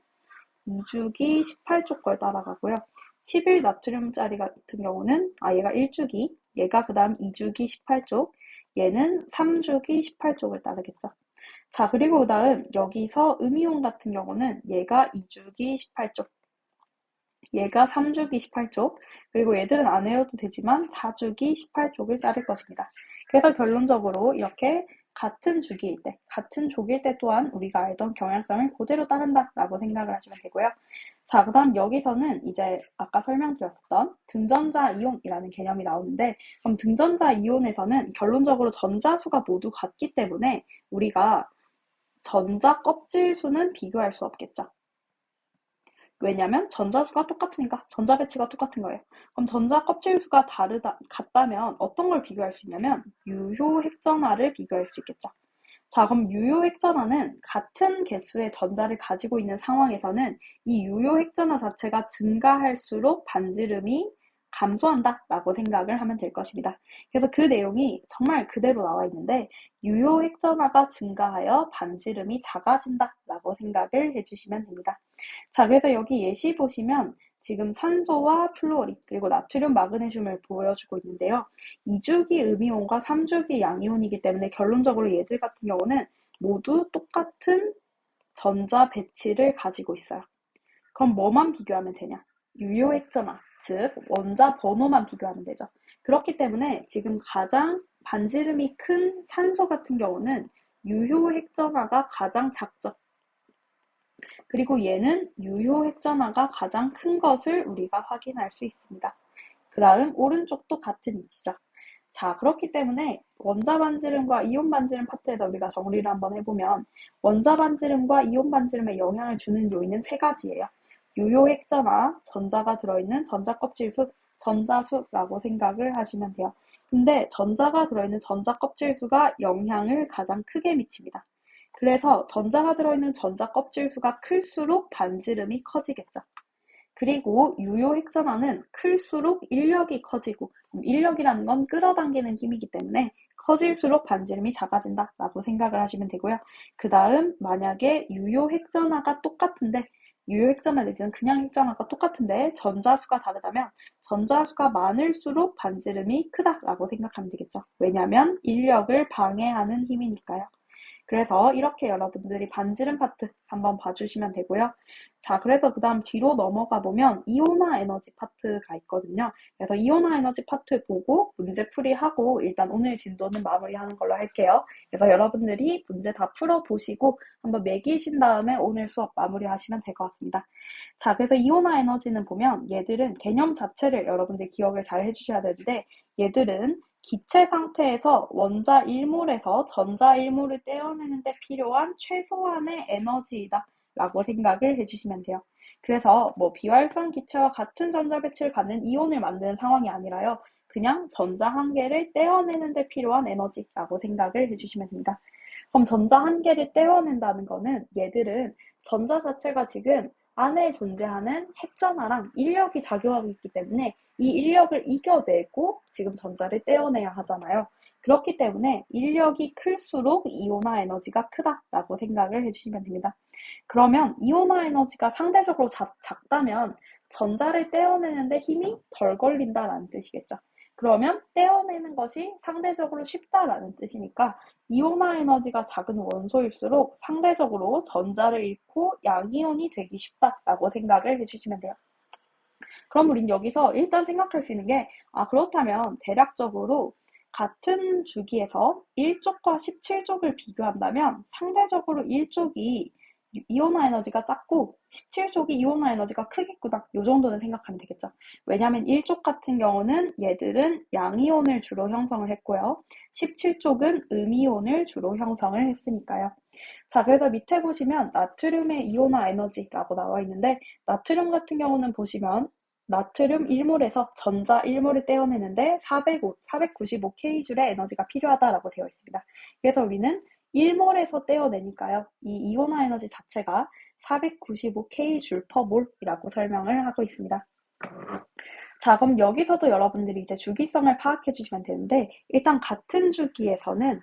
2주기 18쪽 걸 따라가고요. 11 나트륨짜리 같은 경우는 얘가 1주기, 얘가 그 다음 2주기 18쪽, 얘는 3주기 18쪽을 따르겠죠. 자, 그리고 그 다음 여기서 음이온 같은 경우는 얘가 2주기 18쪽, 얘가 3주기 18쪽, 그리고 얘들은 안 외워도 되지만 4주기 18쪽을 따를 것입니다. 그래서 결론적으로 이렇게 같은 주기일 때, 같은 족일 때 또한 우리가 알던 경향성을 그대로 따른다라고 생각을 하시면 되고요. 자, 그 다음 여기서는 이제 아까 설명드렸었던 등전자 이온이라는 개념이 나오는데, 그럼 등전자 이온에서는 결론적으로 전자수가 모두 같기 때문에 우리가 전자 껍질 수는 비교할 수 없겠죠. 왜냐면 전자수가 똑같으니까 전자 배치가 똑같은 거예요. 그럼 전자 껍질 수가 같다면 어떤 걸 비교할 수 있냐면 유효 핵전화를 비교할 수 있겠죠. 자, 그럼 유효 핵전화는 같은 개수의 전자를 가지고 있는 상황에서는 이 유효 핵전화 자체가 증가할수록 반지름이 감소한다라고 생각을 하면 될 것입니다. 그래서 그 내용이 정말 그대로 나와 있는데 유효 핵전화가 증가하여 반지름이 작아진다라고 생각을 해주시면 됩니다. 자, 그래서 여기 예시 보시면 지금 산소와 플루오린 그리고 나트륨, 마그네슘을 보여주고 있는데요. 2주기 음이온과 3주기 양이온이기 때문에 결론적으로 얘들 같은 경우는 모두 똑같은 전자 배치를 가지고 있어요. 그럼 뭐만 비교하면 되냐? 유효 핵전화, 즉 원자 번호만 비교하면 되죠. 그렇기 때문에 지금 가장 반지름이 큰 산소 같은 경우는 유효 핵전화가 가장 작죠. 그리고 얘는 유효 핵전화가 가장 큰 것을 우리가 확인할 수 있습니다. 그 다음 오른쪽도 같은 위치죠. 자, 그렇기 때문에 원자 반지름과 이온 반지름 파트에서 우리가 정리를 한번 해보면 원자 반지름과 이온 반지름에 영향을 주는 요인은 세 가지예요. 유효 핵전화, 전자가 들어있는 전자 껍질수, 전자수라고 생각을 하시면 돼요. 근데 전자가 들어있는 전자 껍질수가 영향을 가장 크게 미칩니다. 그래서 전자가 들어있는 전자 껍질수가 클수록 반지름이 커지겠죠. 그리고 유효 핵전화는 클수록 인력이 커지고 인력이라는 건 끌어당기는 힘이기 때문에 커질수록 반지름이 작아진다라고 생각을 하시면 되고요. 그 다음 만약에 유효 핵전화가 똑같은데 유효 핵전화 내지는 그냥 핵전화가 똑같은데 전자수가 다르다면 전자수가 많을수록 반지름이 크다라고 생각하면 되겠죠. 왜냐하면 인력을 방해하는 힘이니까요. 그래서 이렇게 여러분들이 반지름 파트 한번 봐주시면 되고요. 자, 그래서 그 다음 뒤로 넘어가 보면 이온화 에너지 파트가 있거든요. 그래서 이온화 에너지 파트 보고 문제 풀이하고 일단 오늘 진도는 마무리하는 걸로 할게요. 그래서 여러분들이 문제 다 풀어보시고 한번 매기신 다음에 오늘 수업 마무리하시면 될 것 같습니다. 자, 그래서 이온화 에너지는 보면 얘들은 개념 자체를 여러분들 기억을 잘 해주셔야 되는데 얘들은 기체 상태에서 원자 1몰에서 전자 1몰을 떼어내는 데 필요한 최소한의 에너지이다 라고 생각을 해주시면 돼요. 그래서 뭐 비활성 기체와 같은 전자 배치를 갖는 이온을 만드는 상황이 아니라요. 그냥 전자 한 개를 떼어내는 데 필요한 에너지라고 생각을 해주시면 됩니다. 그럼 전자 한 개를 떼어낸다는 거는 얘들은 전자 자체가 지금 안에 존재하는 핵전화랑 인력이 작용하고 있기 때문에 이 인력을 이겨내고 지금 전자를 떼어내야 하잖아요. 그렇기 때문에 인력이 클수록 이온화 에너지가 크다라고 생각을 해주시면 됩니다. 그러면 이온화 에너지가 상대적으로 작다면 전자를 떼어내는데 힘이 덜 걸린다라는 뜻이겠죠. 그러면 떼어내는 것이 상대적으로 쉽다라는 뜻이니까 이온화 에너지가 작은 원소일수록 상대적으로 전자를 잃고 양이온이 되기 쉽다라고 생각을 해주시면 돼요. 그럼 우린 여기서 일단 생각할 수 있는 게 그렇다면 대략적으로 같은 주기에서 1족과 17족을 비교한다면 상대적으로 1족이 이온화 에너지가 작고 17족이 이온화 에너지가 크겠구나. 이 정도는 생각하면 되겠죠. 왜냐하면 1족 같은 경우는 얘들은 양이온을 주로 형성을 했고요. 17족은 음이온을 주로 형성을 했으니까요. 자, 그래서 밑에 보시면 나트륨의 이온화 에너지라고 나와 있는데 나트륨 같은 경우는 보시면 나트륨 1몰에서 전자 1몰을 떼어내는데 495K줄의 에너지가 필요하다라고 되어 있습니다. 그래서 우리는 1몰에서 떼어내니까요. 이 이온화 에너지 자체가 495K줄 per 몰이라고 설명을 하고 있습니다. 자, 그럼 여기서도 여러분들이 이제 주기성을 파악해 주시면 되는데 일단 같은 주기에서는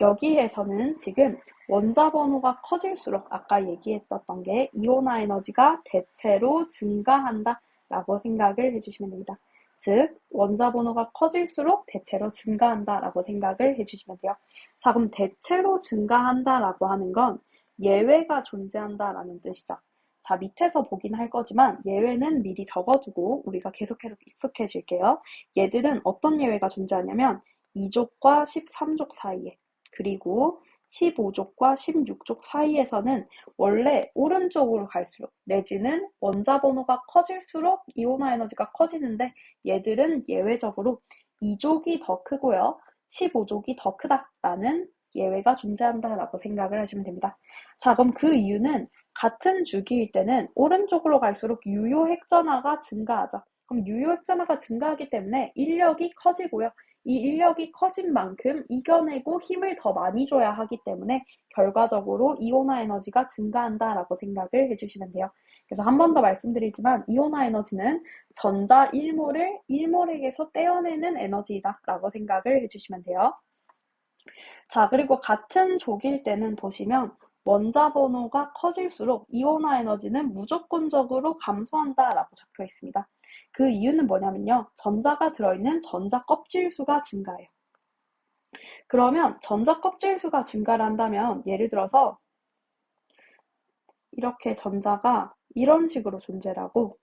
여기에서는 지금 원자 번호가 커질수록 아까 얘기했었던 게 이온화 에너지가 대체로 증가한다 라고 생각을 해주시면 됩니다. 즉 원자 번호가 커질수록 대체로 증가한다 라고 생각을 해주시면 돼요. 자, 그럼 대체로 증가한다 라고 하는 건 예외가 존재한다 라는 뜻이죠. 자, 밑에서 보긴 할 거지만 예외는 미리 적어두고 우리가 계속해서 익숙해질게요. 얘들은 어떤 예외가 존재하냐면 2족과 13족 사이에 그리고 15족과 16족 사이에서는 원래 오른쪽으로 갈수록 내지는 원자 번호가 커질수록 이온화 에너지가 커지는데 얘들은 예외적으로 2족이 더 크고요. 15족이 더 크다라는 예외가 존재한다라고 생각을 하시면 됩니다. 자, 그럼 그 이유는 같은 주기일 때는 오른쪽으로 갈수록 유효 핵전하가 증가하죠. 그럼 유효 핵전하가 증가하기 때문에 인력이 커지고요. 이 인력이 커진 만큼 이겨내고 힘을 더 많이 줘야 하기 때문에 결과적으로 이온화 에너지가 증가한다라고 생각을 해주시면 돼요. 그래서 한 번 더 말씀드리지만 이온화 에너지는 전자 1몰을 1몰에게서 떼어내는 에너지이다 라고 생각을 해주시면 돼요. 자, 그리고 같은 족일 때는 보시면 원자 번호가 커질수록 이온화 에너지는 무조건적으로 감소한다라고 적혀 있습니다. 그 이유는 뭐냐면요. 전자가 들어있는 전자 껍질 수가 증가해요. 그러면 전자 껍질 수가 증가를 한다면 예를 들어서 이렇게 전자가 이런 식으로 존재를 하고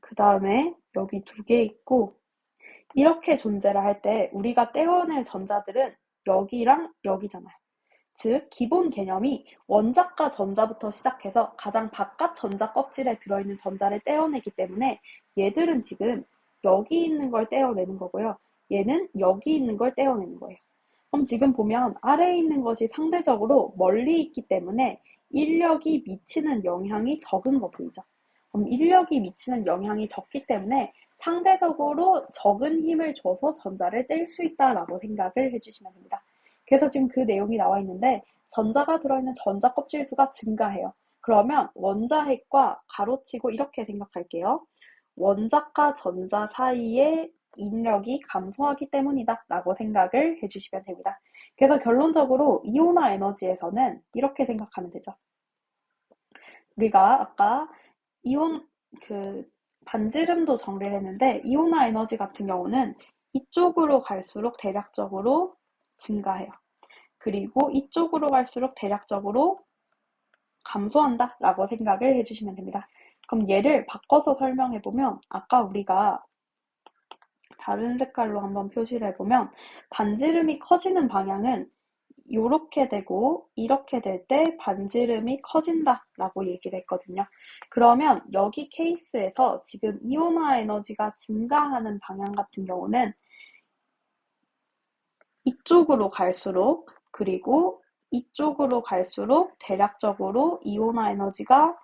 그 다음에 여기 2개 있고 이렇게 존재를 할 때 우리가 떼어낼 전자들은 여기랑 여기잖아요. 즉 기본 개념이 원자과 전자부터 시작해서 가장 바깥 전자 껍질에 들어있는 전자를 떼어내기 때문에 얘들은 지금 여기 있는 걸 떼어내는 거고요. 얘는 여기 있는 걸 떼어내는 거예요. 그럼 지금 보면 아래에 있는 것이 상대적으로 멀리 있기 때문에 인력이 미치는 영향이 적은 거 보이죠? 그럼 인력이 미치는 영향이 적기 때문에 상대적으로 적은 힘을 줘서 전자를 뗄 수 있다라고 생각을 해주시면 됩니다. 그래서 지금 그 내용이 나와 있는데 전자가 들어있는 전자 껍질 수가 증가해요. 그러면 원자핵과 가로치고 이렇게 생각할게요. 원자과 전자 사이의 인력이 감소하기 때문이다 라고 생각을 해주시면 됩니다. 그래서 결론적으로 이온화 에너지에서는 이렇게 생각하면 되죠. 우리가 아까 반지름도 정리를 했는데 이온화 에너지 같은 경우는 이쪽으로 갈수록 대략적으로 증가해요. 그리고 이쪽으로 갈수록 대략적으로 감소한다 라고 생각을 해주시면 됩니다. 그럼 얘를 바꿔서 설명해보면 아까 우리가 다른 색깔로 한번 표시를 해보면 반지름이 커지는 방향은 이렇게 되고 이렇게 될 때 반지름이 커진다 라고 얘기를 했거든요. 그러면 여기 케이스에서 지금 이온화 에너지가 증가하는 방향 같은 경우는 이쪽으로 갈수록 그리고 이쪽으로 갈수록 대략적으로 이온화 에너지가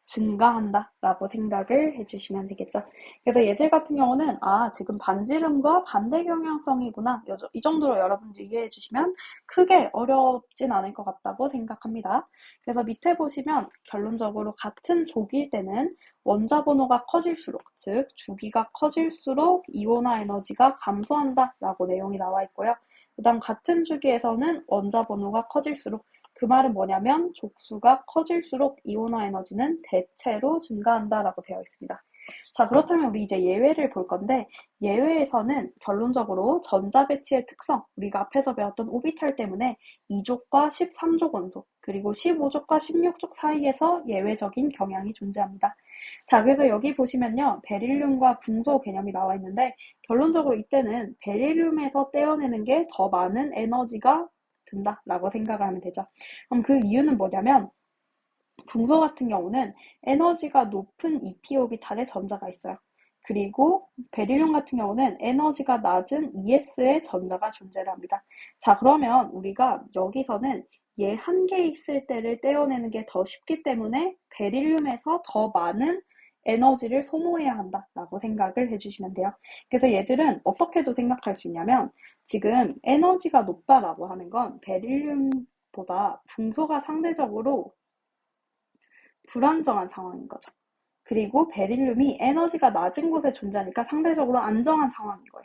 증가한다 라고 생각을 해주시면 되겠죠. 그래서 얘들 같은 경우는 지금 반지름과 반대 경향성이구나 이 정도로 여러분들이 이해해 주시면 크게 어렵진 않을 것 같다고 생각합니다. 그래서 밑에 보시면 결론적으로 같은 족일 때는 원자 번호가 커질수록 즉 주기가 커질수록 이온화 에너지가 감소한다 라고 내용이 나와 있고요. 그 다음 같은 주기에서는 원자 번호가 커질수록 그 말은 뭐냐면 족수가 커질수록 이온화 에너지는 대체로 증가한다라고 되어 있습니다. 자, 그렇다면 우리 이제 예외를 볼 건데, 예외에서는 결론적으로 전자 배치의 특성, 우리가 앞에서 배웠던 오비탈 때문에 2족과 13족 원소, 그리고 15족과 16족 사이에서 예외적인 경향이 존재합니다. 자, 그래서 여기 보시면요, 베릴륨과 붕소 개념이 나와 있는데, 결론적으로 이때는 베릴륨에서 떼어내는 게 더 많은 에너지가 든다라고 생각을 하면 되죠. 그럼 그 이유는 뭐냐면, 붕소 같은 경우는 에너지가 높은 EP 오비탈에 전자가 있어요. 그리고 베릴륨 같은 경우는 에너지가 낮은 ES의 전자가 존재를 합니다. 자, 그러면 우리가 여기서는 얘 한 개 있을 때를 떼어내는 게 더 쉽기 때문에 베릴륨에서 더 많은 에너지를 소모해야 한다라고 생각을 해주시면 돼요. 그래서 얘들은 어떻게도 생각할 수 있냐면 지금 에너지가 높다라고 하는 건 베릴륨보다 붕소가 상대적으로 불안정한 상황인 거죠. 그리고 베릴륨이 에너지가 낮은 곳에 존재하니까 상대적으로 안정한 상황인 거예요.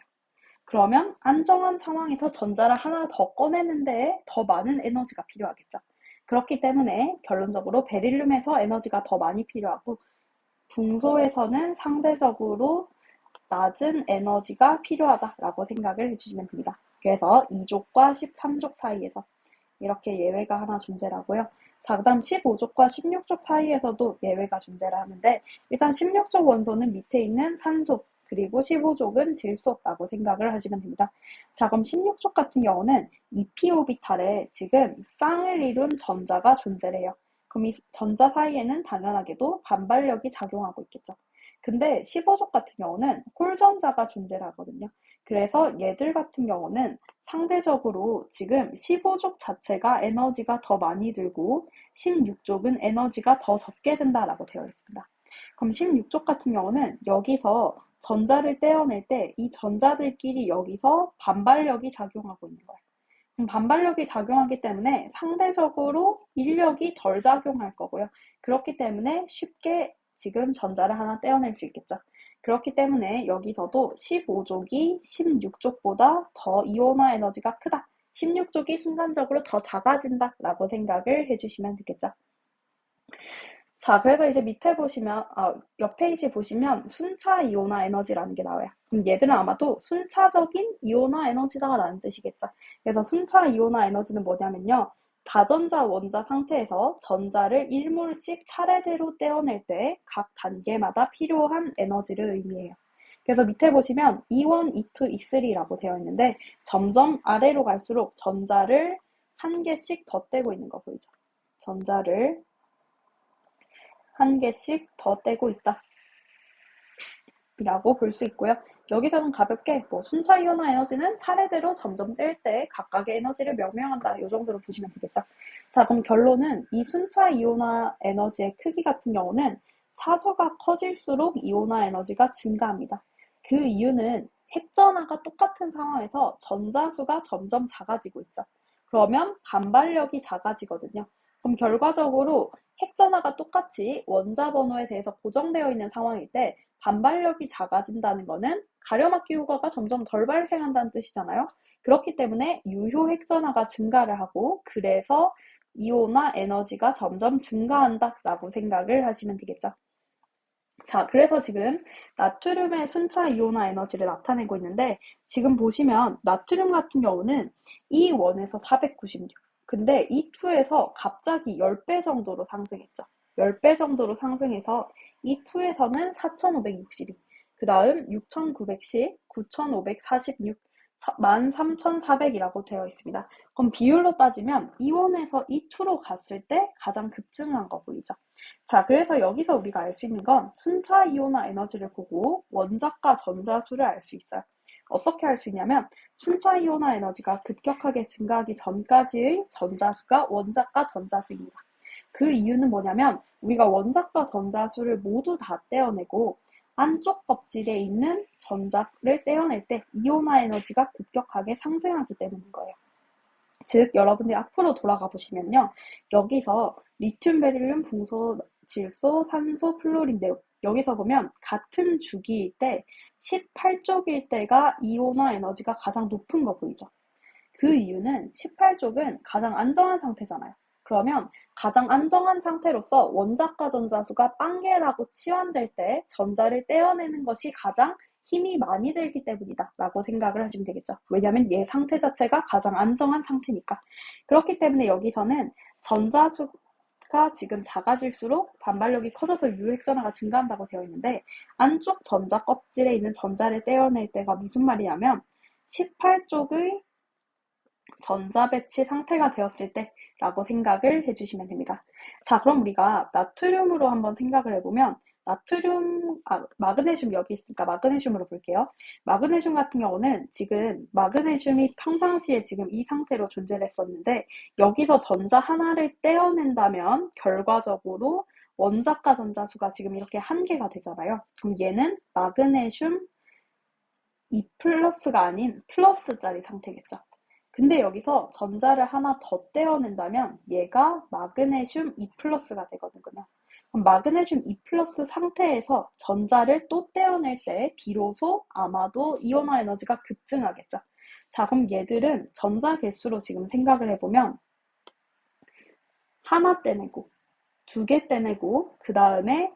그러면 안정한 상황에서 전자를 하나 더 꺼내는 데에 더 많은 에너지가 필요하겠죠. 그렇기 때문에 결론적으로 베릴륨에서 에너지가 더 많이 필요하고 붕소에서는 상대적으로 낮은 에너지가 필요하다라고 생각을 해주시면 됩니다. 그래서 2족과 13족 사이에서 이렇게 예외가 하나 존재를 하고요. 자, 그 다음 15족과 16족 사이에서도 예외가 존재를 하는데 일단 16족 원소는 밑에 있는 산소 그리고 15족은 질소라고 생각을 하시면 됩니다. 자, 그럼 16족 같은 경우는 EP 오비탈에 지금 쌍을 이룬 전자가 존재를 해요. 그럼 이 전자 사이에는 당연하게도 반발력이 작용하고 있겠죠. 근데 15족 같은 경우는 홀전자가 존재를 하거든요. 그래서 얘들 같은 경우는 상대적으로 지금 15족 자체가 에너지가 더 많이 들고 16족은 에너지가 더 적게 든다라고 되어 있습니다. 그럼 16족 같은 경우는 여기서 전자를 떼어낼 때 이 전자들끼리 여기서 반발력이 작용하고 있는 거예요. 그럼 반발력이 작용하기 때문에 상대적으로 인력이 덜 작용할 거고요. 그렇기 때문에 쉽게 지금 전자를 하나 떼어낼 수 있겠죠. 그렇기 때문에 여기서도 15족이 16족보다 더 이온화 에너지가 크다. 16족이 순간적으로 더 작아진다 라고 생각을 해주시면 되겠죠. 자, 그래서 이제 밑에 보시면, 옆 페이지 보시면 순차 이온화 에너지라는 게 나와요. 그럼 얘들은 아마도 순차적인 이온화 에너지다라는 뜻이겠죠. 그래서 순차 이온화 에너지는 뭐냐면요. 다전자 원자 상태에서 전자를 1몰씩 차례대로 떼어낼 때 각 단계마다 필요한 에너지를 의미해요. 그래서 밑에 보시면 E1, E2, E3라고 되어 있는데 점점 아래로 갈수록 전자를 한 개씩 더 떼고 있는 거 보이죠? 전자를 한 개씩 더 떼고 있다 라고 볼 수 있고요. 여기서는 가볍게 순차 이온화 에너지는 차례대로 점점 뗄 때 각각의 에너지를 명명한다. 이 정도로 보시면 되겠죠. 자, 그럼 결론은 이 순차 이온화 에너지의 크기 같은 경우는 차수가 커질수록 이온화 에너지가 증가합니다. 그 이유는 핵전하가 똑같은 상황에서 전자수가 점점 작아지고 있죠. 그러면 반발력이 작아지거든요. 그럼 결과적으로 핵전하가 똑같이 원자 번호에 대해서 고정되어 있는 상황일 때 반발력이 작아진다는 거는 가려막기 효과가 점점 덜 발생한다는 뜻이잖아요. 그렇기 때문에 유효 핵전하가 증가를 하고 그래서 이온화 에너지가 점점 증가한다라고 생각을 하시면 되겠죠. 자, 그래서 지금 나트륨의 순차 이온화 에너지를 나타내고 있는데 지금 보시면 나트륨 같은 경우는 E1에서 496 근데 E2에서 갑자기 10배 정도로 상승했죠. 10배 정도로 상승해서 E2에서는 4562, 그 다음 6910, 9546, 13400이라고 되어 있습니다. 그럼 비율로 따지면 E1에서 E2로 갔을 때 가장 급증한 거 보이죠? 자, 그래서 여기서 우리가 알 수 있는 건 순차 이온화 에너지를 보고 원자과 전자수를 알 수 있어요. 어떻게 알 수 있냐면 순차 이온화 에너지가 급격하게 증가하기 전까지의 전자수가 원자과 전자수입니다. 그 이유는 뭐냐면 우리가 원자과 전자수를 모두 다 떼어내고 안쪽 껍질에 있는 전자를 떼어낼 때 이온화 에너지가 급격하게 상승하기 때문인 거예요. 즉 여러분들이 앞으로 돌아가 보시면요. 여기서 리튬, 베릴륨, 붕소, 질소, 산소, 플로린, 네온 여기서 보면 같은 주기일 때 18쪽일 때가 이온화 에너지가 가장 높은 거 보이죠? 그 이유는 18쪽은 가장 안정한 상태잖아요. 그러면 가장 안정한 상태로서 원자과 전자수가 빵개라고 치환될 때 전자를 떼어내는 것이 가장 힘이 많이 들기 때문이다 라고 생각을 하시면 되겠죠. 왜냐하면 얘 상태 자체가 가장 안정한 상태니까. 그렇기 때문에 여기서는 전자수가 지금 작아질수록 반발력이 커져서 유핵전화가 증가한다고 되어 있는데, 안쪽 전자 껍질에 있는 전자를 떼어낼 때가 무슨 말이냐면 18쪽의 전자 배치 상태가 되었을 때 라고 생각을 해주시면 됩니다. 자, 그럼 우리가 나트륨으로 한번 생각을 해보면, 마그네슘 여기 있으니까 마그네슘으로 볼게요. 마그네슘 같은 경우는 지금 마그네슘이 평상시에 지금 이 상태로 존재를 했었는데, 여기서 전자 하나를 떼어낸다면 결과적으로 원자과 전자수가 지금 이렇게 한 개가 되잖아요. 그럼 얘는 마그네슘 2 플러스가 아닌 플러스짜리 상태겠죠. 근데 여기서 전자를 하나 더 떼어낸다면 얘가 마그네슘 2 플러스가 되거든요. 그럼 마그네슘 2 플러스 상태에서 전자를 또 떼어낼 때 비로소 아마도 이온화 에너지가 급증하겠죠. 자, 그럼 얘들은 전자 개수로 지금 생각을 해보면 하나 떼내고, 2개 떼내고, 그 다음에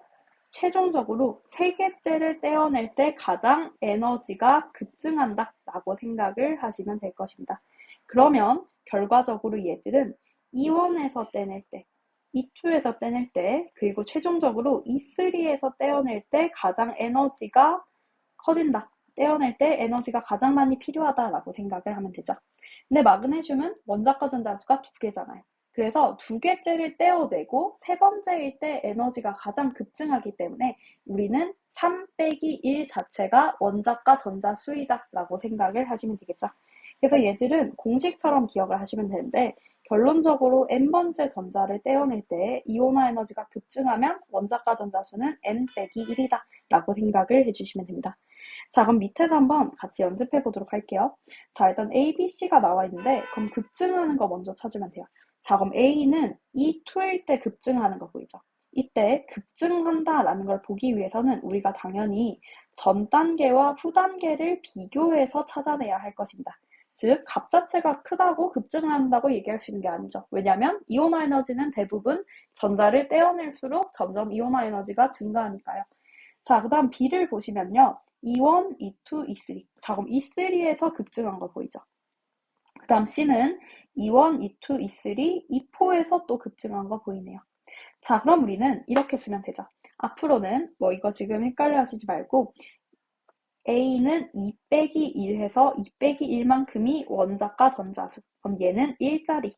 최종적으로 3개째를 떼어낼 때 가장 에너지가 급증한다 라고 생각을 하시면 될 것입니다. 그러면 결과적으로 얘들은 E1에서 떼낼 때, E2에서 떼낼 때, 그리고 최종적으로 E3에서 떼어낼 때 가장 에너지가 커진다. 떼어낼 때 에너지가 가장 많이 필요하다라고 생각을 하면 되죠. 근데 마그네슘은 원자과 전자수가 2개잖아요. 그래서 2개째를 떼어내고 3번째일 때 에너지가 가장 급증하기 때문에 우리는 3 빼기 1 자체가 원자과 전자수이다 라고 생각을 하시면 되겠죠. 그래서 얘들은 공식처럼 기억을 하시면 되는데, 결론적으로 n번째 전자를 떼어낼 때 이온화 에너지가 급증하면 원자과 전자수는 n 빼기 1이다 라고 생각을 해주시면 됩니다. 자, 그럼 밑에서 한번 같이 연습해 보도록 할게요. 자, 일단 A, B, C가 나와 있는데 그럼 급증하는 거 먼저 찾으면 돼요. 자, 그럼 A는 E2일 때 급증하는 거 보이죠? 이때 급증한다라는 걸 보기 위해서는 우리가 당연히 전 단계와 후 단계를 비교해서 찾아내야 할 것입니다. 즉, 값 자체가 크다고 급증한다고 얘기할 수 있는 게 아니죠. 왜냐하면 이온화 에너지는 대부분 전자를 떼어낼수록 점점 이온화 에너지가 증가하니까요. 자, 그 다음 B를 보시면요. E1, E2, E3. 자, 그럼 E3에서 급증한 거 보이죠? 그 다음 C는 E1, E2, E3, E4에서 또 급증한 거 보이네요. 자, 그럼 우리는 이렇게 쓰면 되죠. 앞으로는 뭐 이거 지금 헷갈려 하시지 말고 A는 2 빼기 1 해서 2 빼기 1만큼이 원자과 전자수. 그럼 얘는 1짜리.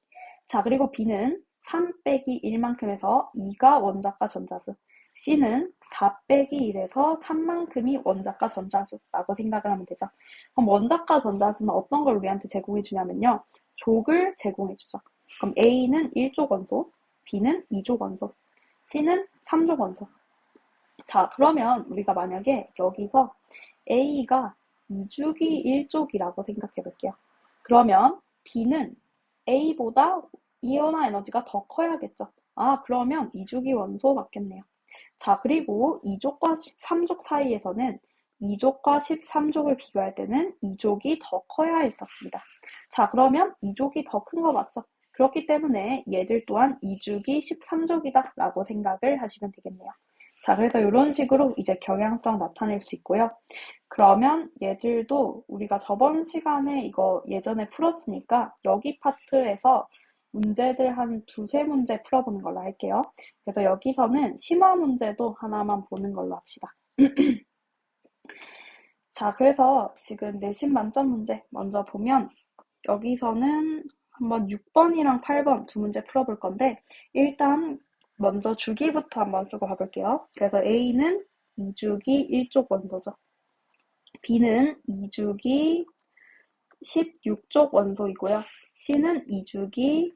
자, 그리고 B는 3 빼기 1만큼 해서 2가 원자과 전자수. C는 4 빼기 1에서 3만큼이 원자과 전자수라고 생각을 하면 되죠. 그럼 원자과 전자수는 어떤 걸 우리한테 제공해 주냐면요. 족을 제공해 주죠. 그럼 A는 1족 원소, B는 2족 원소, C는 3족 원소. 자, 그러면 우리가 만약에 여기서 A가 2주기 1족이라고 생각해 볼게요. 그러면 B는 A보다 이온화 에너지가 더 커야겠죠. 아, 그러면 2주기 원소 맞겠네요. 자, 그리고 2족과 3족 사이에서는 2족과 13족을 비교할 때는 2족이 더 커야 했었습니다. 자, 그러면 2족이 더 큰 거 맞죠? 그렇기 때문에 얘들 또한 2주기 13족이다 라고 생각을 하시면 되겠네요. 자, 그래서 이런 식으로 이제 경향성 나타낼 수 있고요. 그러면 얘들도 우리가 저번 시간에 이거 예전에 풀었으니까 여기 파트에서 문제들 한 2-3문제 풀어보는 걸로 할게요. 그래서 여기서는 심화 문제도 하나만 보는 걸로 합시다. 자, 그래서 지금 내신 만점 문제 먼저 보면 여기서는 한번 6번이랑 8번 2문제 풀어볼 건데, 일단 먼저 주기부터 한번 쓰고 가볼게요. 그래서 A는 2주기 1족 원소죠. B는 2주기 16족 원소이고요. C는 2주기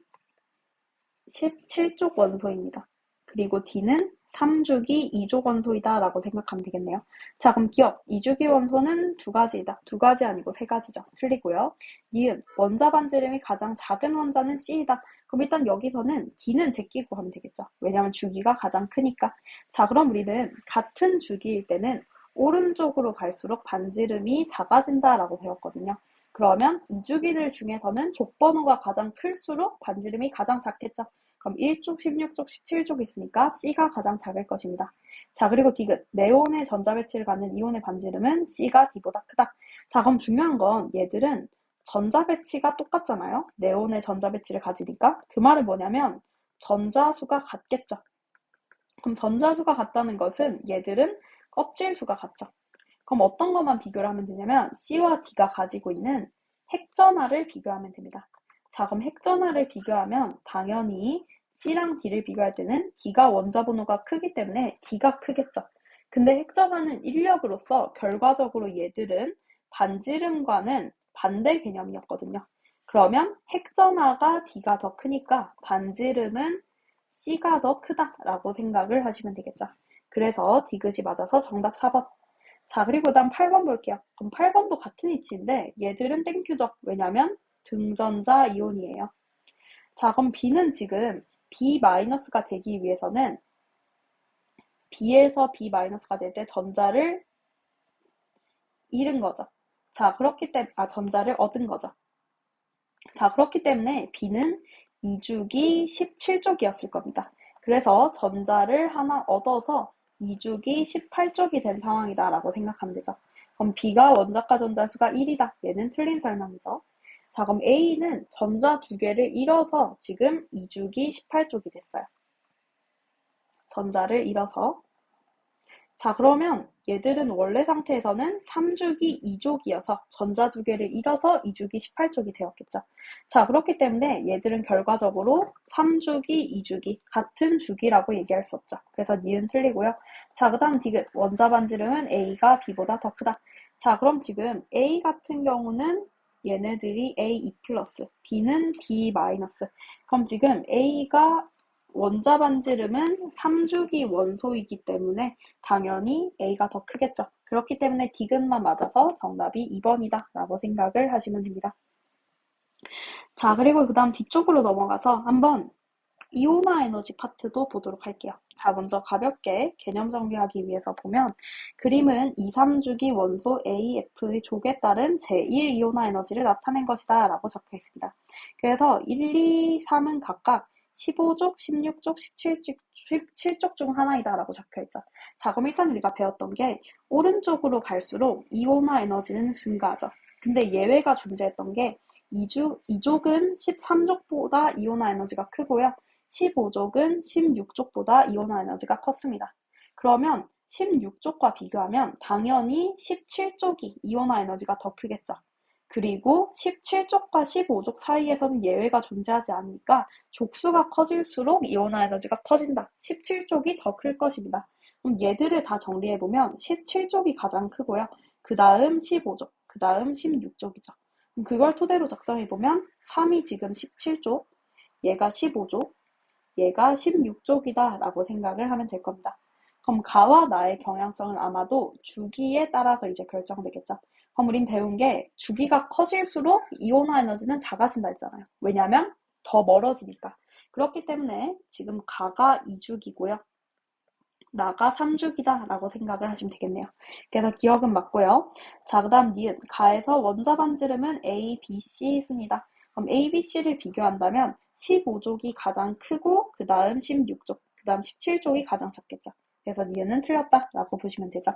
17족 원소입니다. 그리고 D는 3주기 2족 원소이다 라고 생각하면 되겠네요. 자, 그럼 기억. 2주기 원소는 2가지이다. 2가지 아니고 3가지죠. 틀리고요. 니은. 원자 반지름이 가장 작은 원자는 C이다. 그럼 일단 여기서는 D는 제끼고 하면 되겠죠. 왜냐하면 주기가 가장 크니까. 자, 그럼 우리는 같은 주기일 때는 오른쪽으로 갈수록 반지름이 작아진다라고 배웠거든요. 그러면 이 주기들 중에서는 족번호가 가장 클수록 반지름이 가장 작겠죠. 그럼 1족, 16족, 17족 있으니까 C가 가장 작을 것입니다. 자, 그리고 디귿. 네온의 전자 배치를 갖는 이온의 반지름은 C가 D보다 크다. 자, 그럼 중요한 건 얘들은 전자 배치가 똑같잖아요. 네온의 전자 배치를 가지니까. 그 말은 뭐냐면 전자수가 같겠죠. 그럼 전자수가 같다는 것은 얘들은 껍질 수가 같죠. 그럼 어떤 것만 비교를 하면 되냐면 C와 D가 가지고 있는 핵전하를 비교하면 됩니다. 자, 그럼 핵전하를 비교하면 당연히 C랑 D를 비교할 때는 D가 원자 번호가 크기 때문에 D가 크겠죠. 근데 핵전하는 인력으로서 결과적으로 얘들은 반지름과는 반대 개념이었거든요. 그러면 핵전하가 D가 더 크니까 반지름은 C가 더 크다라고 생각을 하시면 되겠죠. 그래서 디귿이 맞아서 정답 4번. 자, 그리고 다음 8번 볼게요. 그럼 8번도 같은 위치인데 얘들은 땡큐죠. 왜냐면 등전자 이온이에요. 자, 그럼 B는 지금 B-가 되기 위해서는 B에서 B-가 될 때 전자를 잃은 거죠. 자, 그렇기 때문에 전자를 얻은 거죠. 자, 그렇기 때문에 B는 2주기 17쪽이었을 겁니다. 그래서 전자를 하나 얻어서 2주기 18쪽이 된 상황이다 라고 생각하면 되죠. 그럼 B가 원자과 전자수가 1이다. 얘는 틀린 설명이죠. 자, 그럼 A는 전자 두 개를 잃어서 지금 2주기 18쪽이 됐어요. 전자를 잃어서. 자, 그러면 얘들은 원래 상태에서는 3주기 2족이어서 전자 두 개를 잃어서 2주기 18족이 되었겠죠. 자, 그렇기 때문에 얘들은 결과적으로 3주기, 2주기 같은 주기라고 얘기할 수 없죠. 그래서 니은 틀리고요. 자, 그 다음 디귿. 원자 반지름은 A가 B보다 더 크다. 자, 그럼 지금 A 같은 경우는 얘네들이 A2+, B는 B-. 그럼 지금 A가 원자 반지름은 3주기 원소이기 때문에 당연히 A가 더 크겠죠. 그렇기 때문에 디귿만 맞아서 정답이 2번이다 라고 생각을 하시면 됩니다. 자, 그리고 그 다음 뒤쪽으로 넘어가서 한번 이온화 에너지 파트도 보도록 할게요. 자, 먼저 가볍게 개념 정리하기 위해서 보면 그림은 2, 3주기 원소 AF의 족에 따른 제1이온화 에너지를 나타낸 것이다 라고 적혀 있습니다. 그래서 1, 2, 3은 각각 15족, 16족, 17족 중 하나이다 라고 적혀있죠. 자, 그럼 일단 우리가 배웠던 게 오른쪽으로 갈수록 이온화 에너지는 증가하죠. 근데 예외가 존재했던 게 2족은 13족보다 이온화 에너지가 크고요. 15족은 16족보다 이온화 에너지가 컸습니다. 그러면 16족과 비교하면 당연히 17족이 이온화 에너지가 더 크겠죠. 그리고 17족과 15족 사이에서는 예외가 존재하지 않으니까 족수가 커질수록 이온화 에너지가 커진다. 17족이 더 클 것입니다. 그럼 얘들을 다 정리해보면 17족이 가장 크고요. 그 다음 15족, 그 다음 16족이죠. 그럼 그걸 토대로 작성해보면 3이 지금 17족, 얘가 15족, 얘가 16족이다 라고 생각을 하면 될 겁니다. 그럼 가와 나의 경향성은 아마도 주기에 따라서 이제 결정되겠죠. 그럼 우린 배운 게 주기가 커질수록 이온화 에너지는 작아진다 했잖아요. 왜냐면 더 멀어지니까. 그렇기 때문에 지금 가가 2주기고요. 나가 3주기다 라고 생각을 하시면 되겠네요. 그래서 기억은 맞고요. 자, 그 다음 니은. 가에서 원자 반지름은 A, B, C 순이다. 그럼 A, B, C를 비교한다면 15족이 가장 크고 그 다음 16족, 그 다음 17족이 가장 작겠죠. 그래서 니은은 틀렸다 라고 보시면 되죠.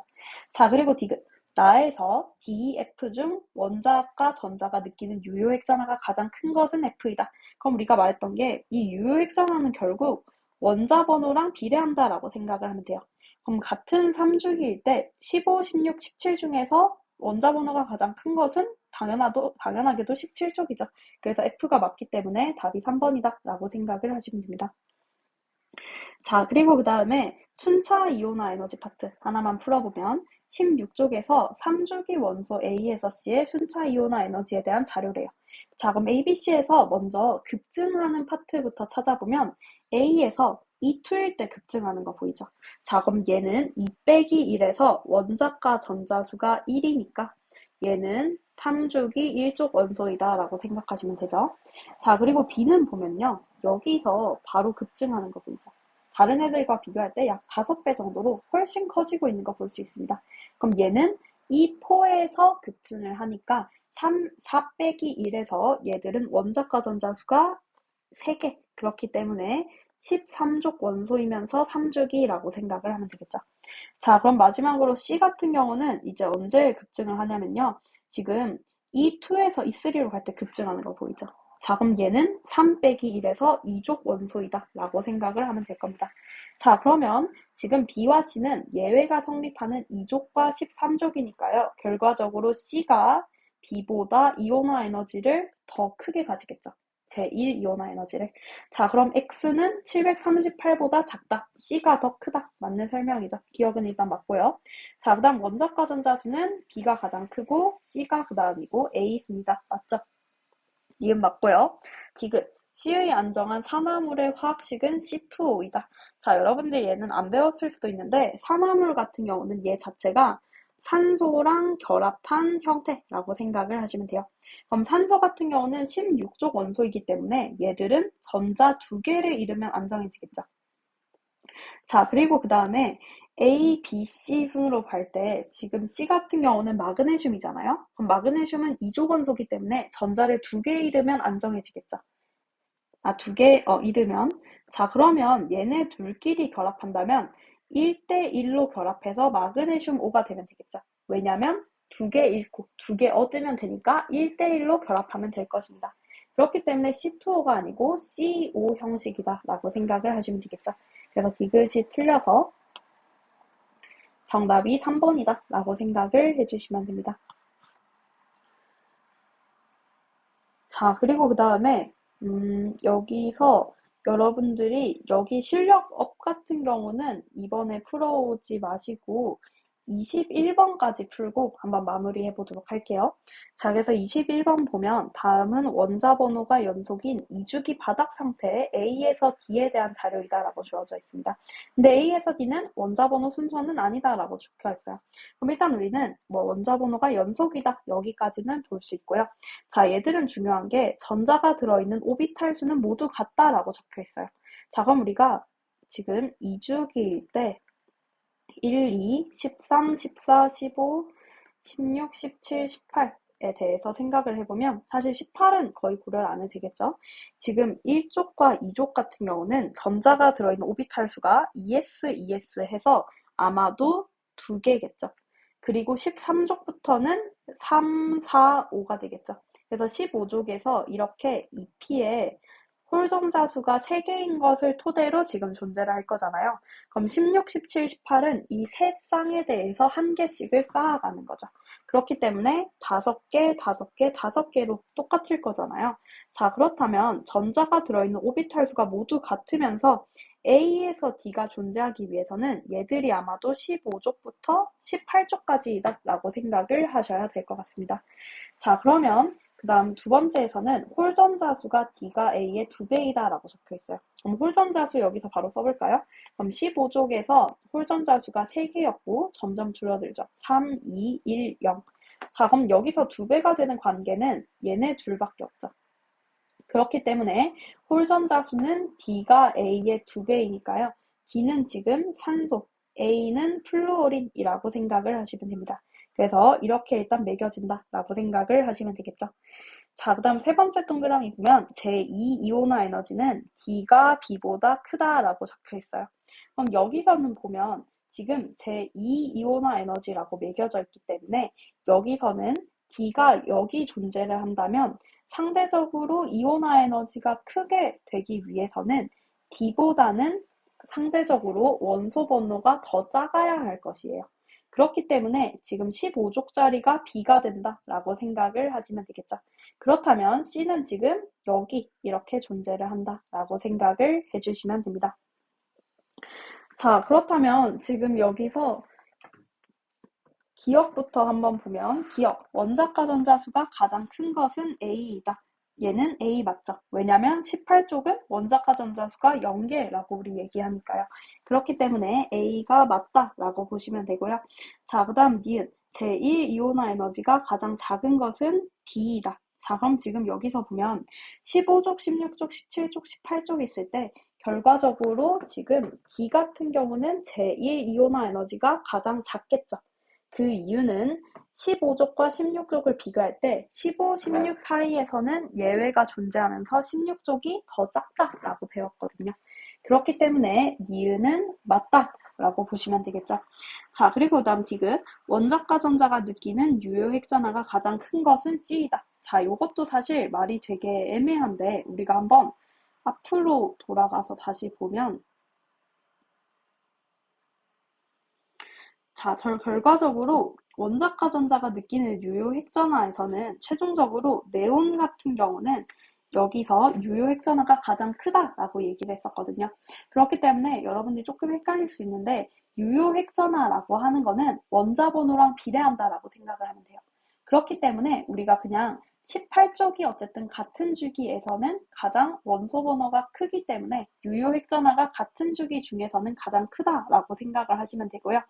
자, 그리고 디귿. 나에서 D, F 중 원자과 전자가 느끼는 유효액전하가 가장 큰 것은 F이다. 그럼 우리가 말했던 게 이 유효액전하는 결국 원자 번호랑 비례한다라고 생각을 하면 돼요. 그럼 같은 3주기일 때 15, 16, 17 중에서 원자 번호가 가장 큰 것은 당연하게도 17쪽이죠. 그래서 F가 맞기 때문에 답이 3번이다 라고 생각을 하시면 됩니다. 자, 그리고 그 다음에 순차 이온화 에너지 파트 하나만 풀어보면 16쪽에서 3주기 원소 A에서 C의 순차 이온화 에너지에 대한 자료래요. 자, 그럼 ABC에서 먼저 급증하는 파트부터 찾아보면 A에서 2,2일 때 급증하는 거 보이죠? 자, 그럼 얘는 2 빼기 1에서 원자과 전자수가 1이니까 얘는 3주기 1족 원소이다 라고 생각하시면 되죠. 자, 그리고 B는 보면요. 여기서 바로 급증하는 거 보이죠? 다른 애들과 비교할 때 약 5배 정도로 훨씬 커지고 있는 거 볼 수 있습니다. 그럼 얘는 이 포에서 급증을 하니까 4 빼기 1에서 얘들은 원자과 전자수가 3개, 그렇기 때문에 13족 원소이면서 3주기라고 생각을 하면 되겠죠. 자, 그럼 마지막으로 C 같은 경우는 이제 언제 급증을 하냐면요. 지금 E2에서 E3로 갈 때 급증하는 거 보이죠? 자, 그럼 얘는 3 빼기 1에서 2족 원소이다 라고 생각을 하면 될 겁니다. 자, 그러면 지금 B와 C는 예외가 성립하는 2족과 13족이니까요. 결과적으로 C가 B보다 이온화 에너지를 더 크게 가지겠죠. 제1 이온화 에너지를. 자, 그럼 X는 738보다 작다. C가 더 크다. 맞는 설명이죠. 기억은 일단 맞고요. 자, 그 다음 원자과 전자수는 B가 가장 크고 C가 그 다음이고 A입니다. 맞죠? 니은 맞고요. 디귿. C의 안정한 산화물의 화학식은 C2O이다. 자, 여러분들 얘는 안 배웠을 수도 있는데 산화물 같은 경우는 얘 자체가 산소랑 결합한 형태라고 생각을 하시면 돼요. 그럼 산소 같은 경우는 16족 원소이기 때문에 얘들은 전자 2개를 잃으면 안정해지겠죠. 자, 그리고 그 다음에 A, B, C 순으로 갈 때 지금 C 같은 경우는 마그네슘이잖아요. 그럼 마그네슘은 2족 원소이기 때문에 전자를 2개 잃으면 안정해지겠죠. 2개 잃으면. 자, 그러면 얘네 둘끼리 결합한다면 1대1로 결합해서 마그네슘 O가 되면 되겠죠. 왜냐면 2개 잃고 2개 얻으면 되니까 1대1로 결합하면 될 것입니다. 그렇기 때문에 C2O가 아니고 CO 형식이다 라고 생각을 하시면 되겠죠. 그래서 디귿이 틀려서 정답이 3번이다 라고 생각을 해주시면 됩니다. 자, 그리고 그 다음에 여기서 여러분들이 여기 실력업 같은 경우는 이번에 풀어오지 마시고 21번까지 풀고 한번 마무리해 보도록 할게요. 자, 그래서 21번 보면 다음은 원자 번호가 연속인 2주기 바닥 상태의 A에서 D에 대한 자료이다 라고 주어져 있습니다. 근데 A에서 D는 원자 번호 순서는 아니다 라고 적혀 있어요. 그럼 일단 우리는 원자 번호가 연속이다 여기까지는 볼 수 있고요. 자, 얘들은 중요한 게 전자가 들어있는 오비탈 수는 모두 같다라고 적혀 있어요. 자, 그럼 우리가 지금 2주기일 때 1, 2, 13, 14, 15, 16, 17, 18에 대해서 생각을 해보면 사실 18은 거의 고려를 안 해도 되겠죠. 지금 1족과 2족 같은 경우는 전자가 들어있는 오비탈 수가 ES, ES 해서 아마도 2개겠죠. 그리고 13족부터는 3, 4, 5가 되겠죠. 그래서 15족에서 이렇게 2p에 홀전자 수가 3개인 것을 토대로 지금 존재를 할 거잖아요. 그럼 16, 17, 18은 이 세 쌍에 대해서 한 개씩을 쌓아가는 거죠. 그렇기 때문에 5개, 5개, 5개로 똑같을 거잖아요. 자, 그렇다면 전자가 들어있는 오비탈 수가 모두 같으면서 A에서 D가 존재하기 위해서는 얘들이 아마도 15족부터 18족까지이다 라고 생각을 하셔야 될 것 같습니다. 자, 그러면 그 다음 두 번째에서는 홀전자 수가 D가 A의 2배이다 라고 적혀 있어요. 그럼 홀전자 수 여기서 바로 써볼까요? 그럼 15족에서 홀전자 수가 3개였고 점점 줄어들죠. 3, 2, 1, 0. 자, 그럼 여기서 2배가 되는 관계는 얘네 둘밖에 없죠. 그렇기 때문에 홀전자 수는 D가 A의 2배이니까요. D는 지금 산소, A는 플루오린이라고 생각을 하시면 됩니다. 그래서 이렇게 일단 매겨진다 라고 생각을 하시면 되겠죠. 자, 그 다음 세 번째 동그라미 보면 제2 이온화 에너지는 D가 B보다 크다라고 적혀 있어요. 그럼 여기서는 보면 지금 제2 이온화 에너지라고 매겨져 있기 때문에 여기서는 D가 여기 존재를 한다면 상대적으로 이온화 에너지가 크게 되기 위해서는 D보다는 상대적으로 원소 번호가 더 작아야 할 것이에요. 그렇기 때문에 지금 15족짜리가 B가 된다라고 생각을 하시면 되겠죠. 그렇다면 C는 지금 여기 이렇게 존재를 한다라고 생각을 해주시면 됩니다. 자, 그렇다면 지금 여기서 기억부터 한번 보면 기억, 원자과 전자수가 가장 큰 것은 A이다. 얘는 A 맞죠? 왜냐면 18쪽은 원자과 전자수가 0개라고 우리 얘기하니까요. 그렇기 때문에 A가 맞다라고 보시면 되고요. 자, 그 다음 니은 제1 이온화 에너지가 가장 작은 것은 D이다. 자, 그럼 지금 여기서 보면 15족, 16족, 17족, 18족 있을 때 결과적으로 지금 D 같은 경우는 제1 이온화 에너지가 가장 작겠죠. 그 이유는 15족과 16족을 비교할 때 15, 16 사이에서는 예외가 존재하면서 16족이 더 작다라고 배웠거든요. 그렇기 때문에 니은은 맞다라고 보시면 되겠죠. 자, 그리고 다음 디귿. 원자과 전자가 느끼는 유효 핵전하가 가장 큰 것은 C이다. 자, 이것도 사실 말이 되게 애매한데 우리가 한번 앞으로 돌아가서 다시 보면 자, 결과적으로 원자과 전자가 느끼는 유효 핵전하에서는 최종적으로 네온 같은 경우는 여기서 유효 핵전하가 가장 크다라고 얘기를 했었거든요. 그렇기 때문에 여러분들이 조금 헷갈릴 수 있는데 유효 핵전하라고 하는 거는 원자 번호랑 비례한다라고 생각을 하면 돼요. 그렇기 때문에 우리가 그냥 18쪽이 어쨌든 같은 주기에서는 가장 원소 번호가 크기 때문에 유효 핵전하가 같은 주기 중에서는 가장 크다라고 생각을 하시면 되고요.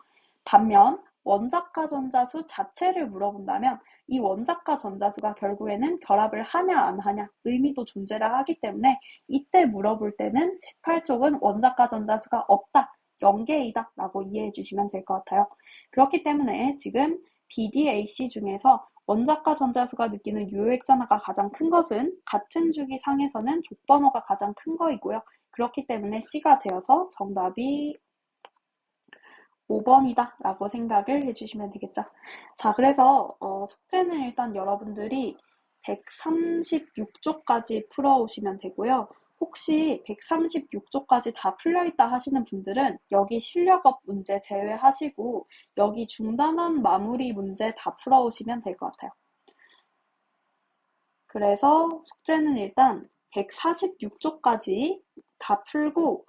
반면 원자과 전자수 자체를 물어본다면 이 원자과 전자수가 결국에는 결합을 하냐 안 하냐 의미도 존재를 하기 때문에 이때 물어볼 때는 18쪽은 원자과 전자수가 없다, 0개이다 라고 이해해 주시면 될 것 같아요. 그렇기 때문에 지금 BDAC 중에서 원자과 전자수가 느끼는 유효액전하가 가장 큰 것은 같은 주기 상에서는 족번호가 가장 큰 거이고요. 그렇기 때문에 C가 되어서 정답이 5번이다 라고 생각을 해주시면 되겠죠. 자, 그래서 숙제는 일단 여러분들이 136쪽까지 풀어오시면 되고요. 혹시 136쪽까지 다 풀려있다 하시는 분들은 여기 실력업 문제 제외하시고 여기 중단원 마무리 문제 다 풀어오시면 될 것 같아요. 그래서 숙제는 일단 146쪽까지 다 풀고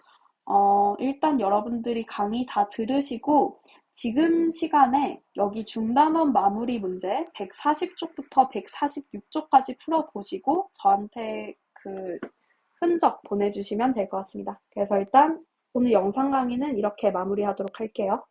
일단 여러분들이 강의 다 들으시고 지금 시간에 여기 중단원 마무리 문제 140쪽부터 146쪽까지 풀어보시고 저한테 그 흔적 보내주시면 될 것 같습니다. 그래서 일단 오늘 영상 강의는 이렇게 마무리하도록 할게요.